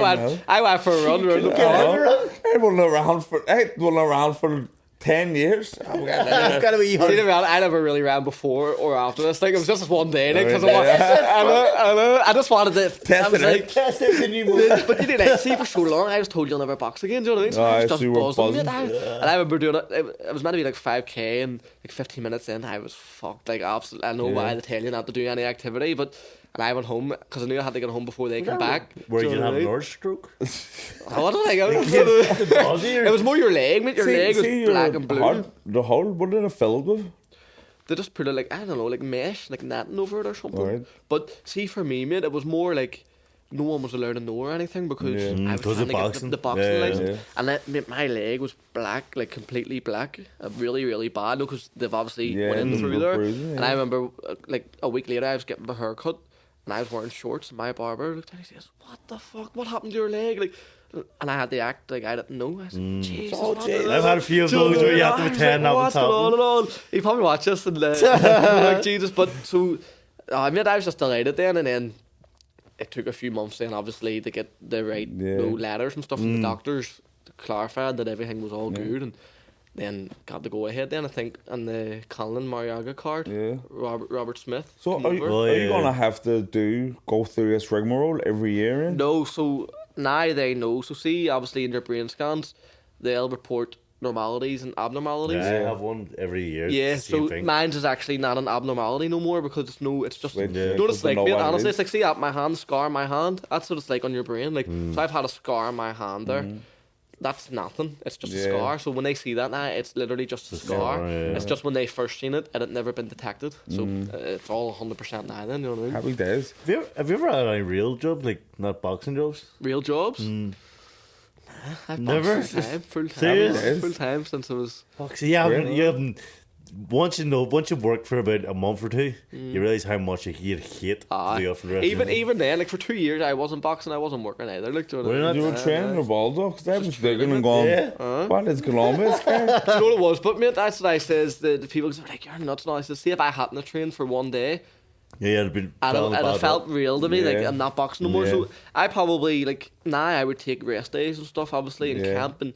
went for a run around the corner. I wasn't around for 10 years. It's gotta be See, hard. I never really ran before or after this thing. It was just this one day because yeah. I just wanted to Test it out. Test it the new move. But you didn't see for so long. I was told you'll never box again. Do you know what I mean? So I was so you were just buzzing. buzzing. And I remember doing it. It was meant to be like 5k, and like 15 minutes in, I was fucked. Like absolutely, I know why they tell you not to do any activity, but. And I went home because I knew I had to get home before they came back. Where Do you know have what I an mean? orange stroke? I don't think it was more your leg, mate. Your leg was black and blue. The hole, what did it filled with? They just put it like, I don't know, like mesh, like netting over it or something. Right. But see, for me, mate, it was more like no one was allowed to know or anything because I was because trying of to boxing. get the boxing Yeah, license. yeah. And that, mate, my leg was black, like completely black, really, really bad. Because they've obviously went in through there. Bruising, And I remember, like a week later, I was getting my hair cut. And I was wearing shorts, and my barber looked at me and says, "What the fuck? What happened to your leg?" Like, and I had to act like I didn't know. I said, "Jesus, I've had a few of those where you have to pretend not what's to going on and all. He probably watched us and like Jesus. But so, I mean, I was just delighted then, and then it took a few months then, obviously, to get the right letters and stuff from the doctors to clarify that everything was all good, and then got the go ahead. Then I think on the Colin Mariaga card, Robert Smith. So are you gonna have to go through this rigmarole every year? In? No, so now they know. So see, obviously in your brain scans, they'll report normalities and abnormalities. Yeah, I have one every year. Yeah, Same so thing. mine's is actually not an abnormality no more because it's just Yeah. you know what it's like, Know mate, what it honestly, is. it's like see my hand, scar on my hand, that's what it's like on your brain. Like so I've had a scar on my hand there. That's nothing. It's just a scar. So when they see that now, it's literally just a scar. It's just when they first seen it, it had never been detected. So it's all 100% now. Then you know what I mean? Happy days. Have you ever had any real job, like not boxing jobs? Real jobs? I've Never? full time, Serious? full time since I was. Fuck, so you haven't. Once you work for about a month or two, you realise how much you hate the for the rest of the Even then, like for 2 years, I wasn't boxing, I wasn't working either. Like, do you know what I mean? You were training your balls off because I was digging and going, what is going on with this guy? Do you know what it was? But mate, that's what I says. The people are like, "You're nuts." Now I said, "See, if I hadn't trained for one day, it'd been. it felt real to me. Like I'm not boxing no more." Yeah. So I probably like now I would take rest days and stuff, obviously in Yeah. camp, and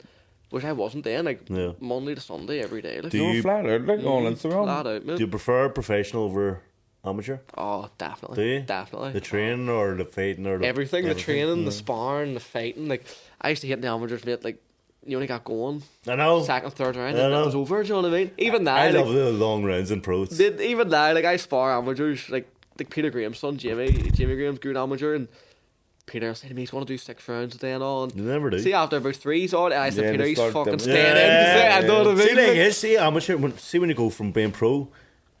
which I wasn't then. Like Yeah. Monday to Sunday every day. Like, Do You were flat out like on Instagram. flat out, man. Do you prefer professional over amateur? Oh, definitely. Do you? Definitely. The training or the fighting or Everything, the training, the sparring, the fighting. Like I used to hit the amateurs, mate. Like you only got going I know. second, third round, I and know. it was over. Do you know what I mean? Even now, I like, love the long rounds in pros. even now, like I spar amateurs, like Peter Graham's son, Jamie Graham's good amateur, and Peter said to me, he's want to do 6 rounds a day and all. And You never do. see, after about 3, he's on. I said, Yeah, Peter, they he's start fucking them. staying Yeah, in. I know what I mean. See, the thing Like, is, see amateur. When you go from being pro,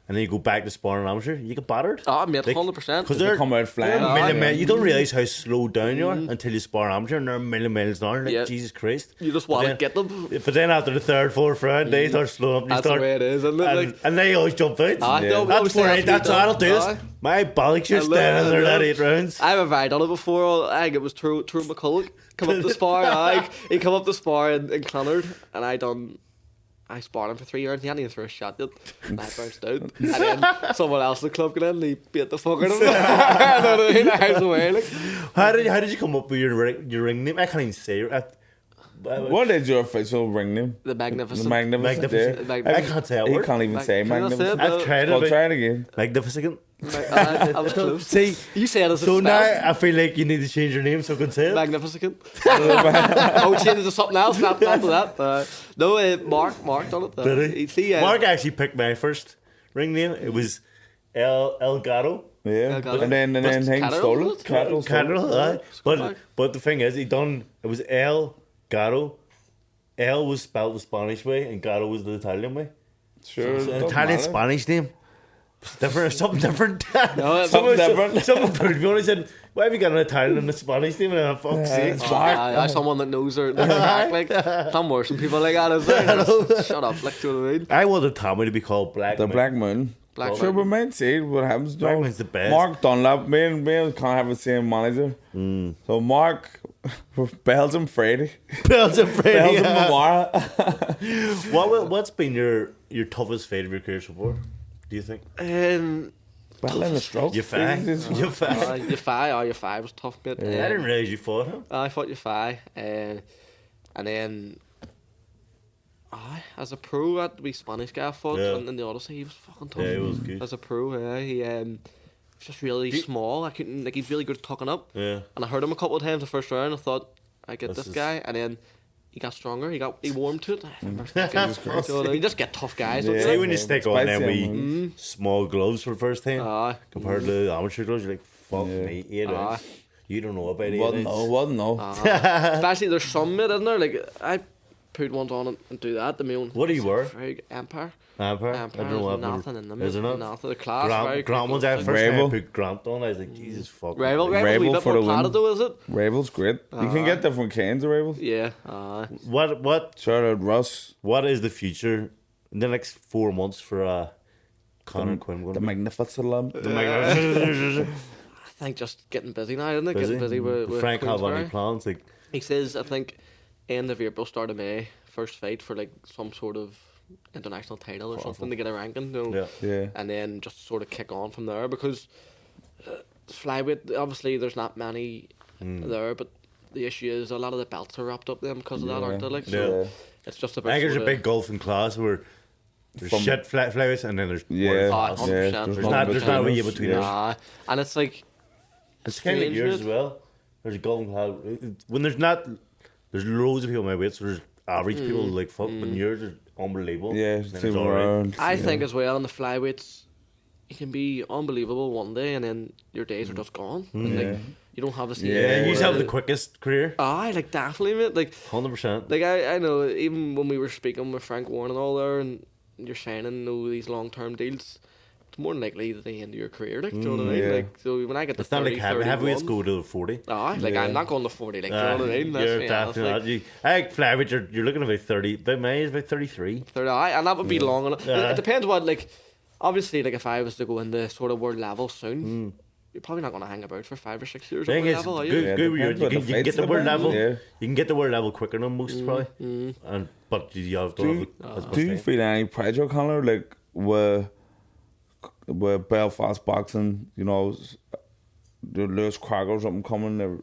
and then you go back to sparring amateur, you get battered. oh, mate, Like, 100%. Because They they're come out flying. You don't realise how slowed down you are until you spar amateur, and they're a million miles an hour. Like Yeah. Jesus Christ! You just But want to then- get them. But then after the third, fourth round, they start slowing up. And you That's start, the way it is, isn't it? Like, and they always jump out. That's where that's how I'll do this. My bollocks, you're standing there that 8 rounds. I've done it before. I think it was Tyrone McCulloch come up to spar. He come up to spar in Clonard, and I sparred him for 3 rounds. He hadn't even thrown a shot yet. And I bounced out. And then someone else in the club got in and he beat the fuck out of him. I know what I mean? I was away. Like, How did you come up with your ring name? I can't even say it. What is your official ring name? the Magnificent. The Magnificent. Magnificent. Yeah. I can't say that He word. can't even say Can I say magnificent. it? I've tried Well, it. try it again. Magnificent. I was close. See, You say it as a so now spell. I feel like you need to change your name so I can say it. Magnificent. Oh, change it to something else after that. No, Mark done it. Did he? See, Mark actually picked my first ring name. It was El Gato. Yeah. got it. And then Hank Catterall, stole was it. it? Catterall stole it. Catterall, aye. But the thing is, it was El Gato. El was spelled the Spanish way, and Gato was the Italian way. Sure. It's it an doesn't Italian matter. Spanish name. Different, something different. No, Something different. Someone proved me. Only said, "Why have you got an Italian and a Spanish name?" And fuck's sake, someone that knows their back, like I'm worse than people like that. Is there? Shut up, like, do you know what I mean? I wanted Tommy to be called Black. The Black Moon. Black Sure, Moon. we might see what happens. Black Moon's the best. Mark Dunlap, me and can't have the same manager. So Mark, Belgium Friday. Belgium Friday. Belgium tomorrow. What's been your toughest fight of your career so far? Do you think? Well, in the stroke. Yafai. Yafai was tough, mate. I didn't realise you fought him. I fought Yafai, and then as a pro, that wee Spanish guy I fought in the Odyssey, he was fucking tough. Yeah, he was good. As a pro, he was just really small. I couldn't, like, he's really good at tucking up. Yeah. And I heard him a couple of times the first round. I thought, I get this guy, and then he got stronger. He warmed to it. I remember thinking, so you just get tough guys. Yeah. See, when you stick on them Spicy wee small gloves for the first time compared to the amateur gloves, you're like, fuck me, 8 ounce. You don't know about 8 ounce. Wasn't no. Especially there's some mid, isn't there? Like, I put ones on and do that. The own. What do you wear? Empire. Empire? I don't know. Nothing in them. Is there not? Nothing. The class. Grant ones. I first time I Ravel. put Grant on, I was like, Jesus fuck. Ravel's a Ravel wee bit for more the win. padded though, is it? Ravel's great. You can get different kinds of Ravels. Yeah. What Shout out Russ. What is the future in the next 4 months for Conor Quinn? The Gonna be? magnificent lamp. I think just getting busy now, isn't it? Getting busy with Frank have Queensberry. any plans? Like, He says, I think, end of April, start of May, first fight for like some sort of international title or something to get a ranking. You know? Yeah. And then just sort of kick on from there because flyweight, obviously, there's not many there, but the issue is a lot of the belts are wrapped up then because of that, aren't they? Like, so it's just about. I think there's a sorta- big gulf in class where there's shit flyweights and then there's Yeah. world class. 100%. There's not a wee between us. And it's like It's kind of like strange, yours isn't as it? well. There's a golden class. When there's not, there's loads of people my weight, so there's average people like fuck, but yours are unbelievable. Yeah, And it's team all right. around. I think as well in the flyweights, you can be unbelievable one day and then your days are just gone. And, like, you don't have the same. Yeah, you Yeah. have the quickest career. Like definitely, mate. Like 100%. Like I know, even when we were speaking with Frank Warren and all there, and you're signing these long-term deals, it's more than likely the end of your career. Like, do you know what I mean? yeah. Like, so when I get to It's not 30, like heavyweights go to 40. Like I'm not going to 40. Like, do you know what I mean? Let's You're be honest, definitely like, not. I think flyweight, you're looking at about 30. About my age, about 33. 30, and that would be long enough. Yeah. It depends what, like, obviously, like if I was to go into sort of world level soon, you're probably not going to hang about for 5 or 6 years I at think world it's level, are you? good. Yeah, Good. depends You what the can get fights the world about. level. Yeah. You can get the world level quicker than most probably. But you have to have as much Do you time. feel any pressure, Conor, like with Belfast boxing? You know, the Lewis Cragger's up and coming.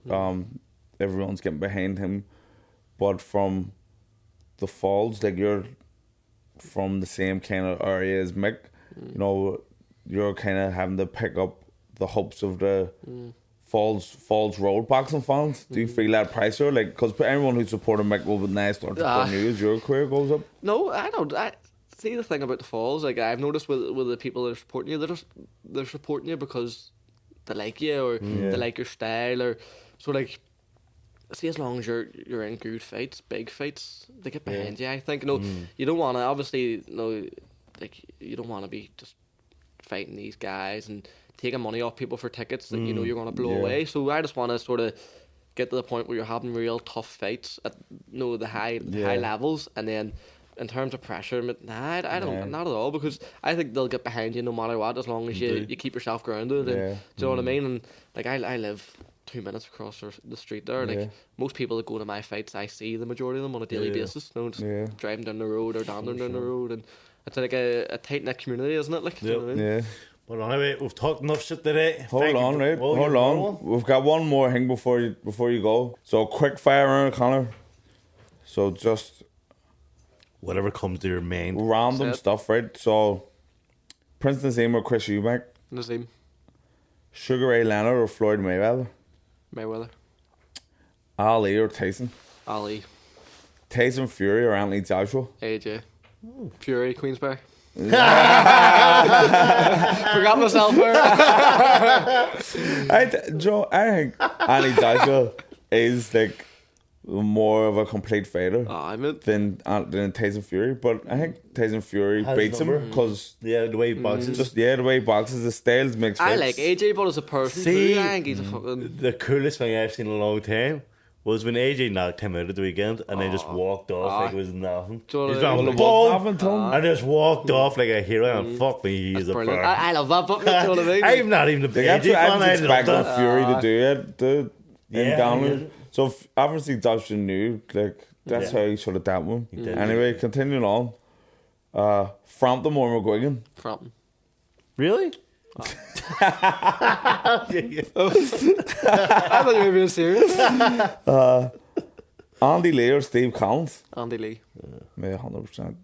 Everyone's getting behind him, but from the Falls, like you're from the same kind of area as Mick. You know, you're kind of having to pick up the hopes of the Falls Road boxing fans. Do you feel that pressure? Like, because everyone who supported Mick will be nice to support you as your career goes up. No, I don't. I see the thing about the Falls. Like I've noticed with the people that are supporting you, they're supporting you because they like you or they like your style or so. Like, see, as long as you're in good fights, big fights, they get behind you. I think you don't want to obviously like you don't want to be just fighting these guys and taking money off people for tickets that you know you're going to blow away. So I just want to sort of get to the point where you're having real tough fights at the high levels, and then in terms of pressure, I don't, not at all, because I think they'll get behind you no matter what, as long as you keep yourself grounded. And, do you know what I mean? And like I live 2 minutes across the street there. Like most people that go to my fights, I see the majority of them on a daily basis. You know, just driving down the road or down the road, and it's like a tight knit community, isn't it? Like, do you know what I mean? Yeah. Well, anyway, we've talked enough shit today. Hold on, right? Hold on. We've got one more thing before you go. So quick fire round, Conor. So just whatever comes to your mind. random stuff, right? So Prince Nazim or Chris Eubank, Nazim, Sugar Ray Leonard or Floyd Mayweather, Mayweather, Ali or Tyson, Ali, Tyson Fury or Anthony Joshua. AJ, Fury, Queensberry. Forgot myself there. I think Anthony Joshua is like more of a complete fighter than Tyson Fury. But I think Tyson Fury beats him because the way he boxes. The way he boxes, the styles makes sense. I like AJ, but as a person, too, I think he's a fucking... The coolest thing I've seen in a long time was when AJ knocked him out at the weekend and then just walked off like it was nothing. He's nothing and just walked off like a hero and fuck me, he's a brilliant. I love that, but you know what I mean? I'm not even a big AJ fan. I was expecting Fury to do it in Download. So obviously Dustin knew, like, that's how he should have dealt with him. Anyway, continuing on. Frampton or McGuigan? Frampton. Really? I thought you were being serious. Andy Lee or Steve Collins? Andy Lee. Yeah, 100%.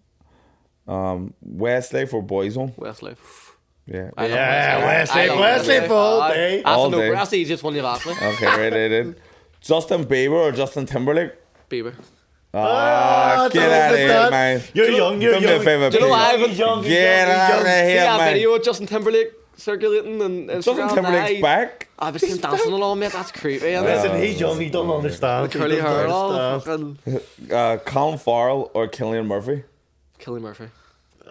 Westlake or Boyzone? Westlake. Yeah. Westlake for all day. That's the easiest one you've asked me. Okay, right. Justin Bieber or Justin Timberlake? Bieber. Get out of here, man. You're young. Do you know why I haven't... Get out of here, See that man. video of Justin Timberlake circulating and Justin Timberlake's back. I've seen him dancing along, mate. That's creepy. Listen, he's young. He don't understand. The curly hair and all. Colin Farrell or Cillian Murphy? Cillian Murphy.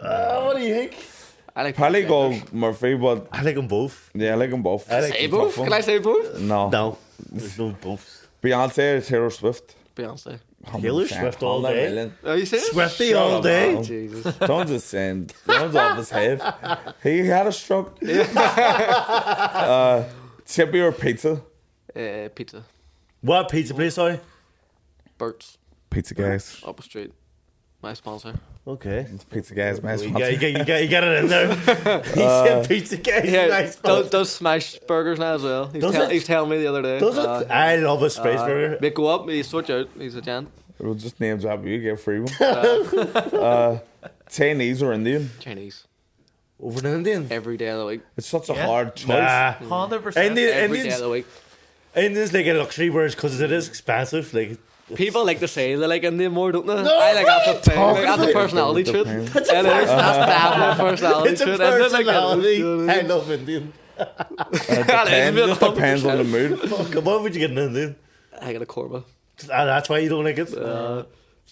What do you think? I like Probably go Murphy, but I like them both. yeah, I like them both. say both. Can I say both? No. There's no both. Beyonce or Taylor Swift? Beyonce. Taylor Swift all day. Are you serious? Swifty all day. Oh, Jesus. Don't just send. Don't off his head. He had a stroke. Chippy or pizza? Pizza. What pizza place, sorry? Bert's. Pizza guys. Up the street. My sponsor. Okay. Pizza guys, my You sponsor. got it in there. He said pizza guy. Yeah, Nice. does smash burgers now as well. He's telling me the other day. Does it? I love a spice burger. Make go up, he's switch out. He's a gent. We'll just name drop you, get a free one. Chinese or Indian? Chinese. Over an Indian? Every day of the week. It's such a hard choice. Nah. 100%. Every day of the week. Indian's like a luxury word because it is expensive. Like People like to say they like Indian more, don't they? I like that's a thing. Like, that's a personality trait. That's definitely a personality it's a trait. personality. I love Indian. It just depends on the mood. Fuck, what would you get in Indian? I get a korma. That's why you don't like it.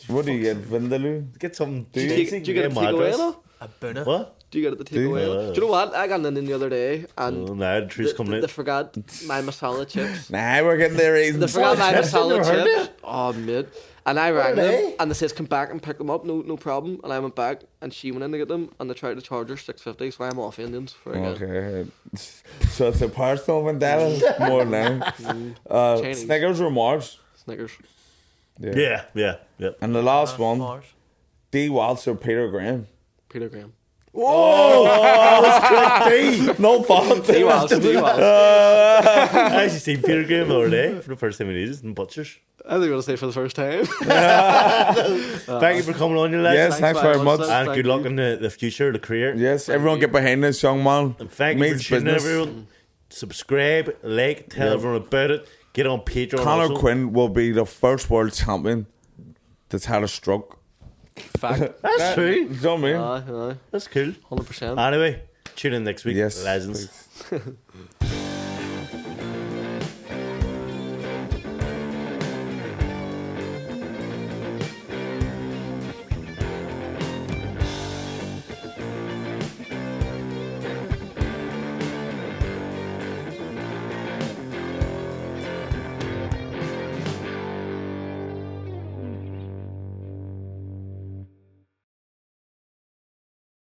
What do you get? Vindaloo? Get some. Do you get it at takeaway though? A boona. What? Do you get it at takeaway? Do you know what? I got an Indian the other day and the tree's coming they out. forgot my masala chips. Nah, we're getting there easy. They forgot my chips? masala I've never heard chips. Oh, mate. And I rang them and they says come back and pick them up, no problem. And I went back and she went in to get them and they tried to charge her $6.50, so I'm off Indians for again. Okay. So it's a personal vendetta more than Chinese. Snickers or Mars? Snickers. Yeah. And the last one, D. Waltz or Peter Graham? Peter Graham. Oh, that was quick. No fault. D. Waltz. I actually seen Peter Graham the other day for the first time in ages in Butchers. I think I'm going to say for the first time. Thank you for coming on, your lads. Yes, thanks very much. And good luck in the future, the career. Yes, everyone get behind this young man. And thank you for Means tuning in, business. everyone. Subscribe, like, tell everyone about it. Get on Patreon. Conor also. Quinn will be the first world champion that's had a stroke. Fact. That's true. You know what I mean? Aye. That's cool. 100%. Anyway, tune in next week, Yes. legends. please.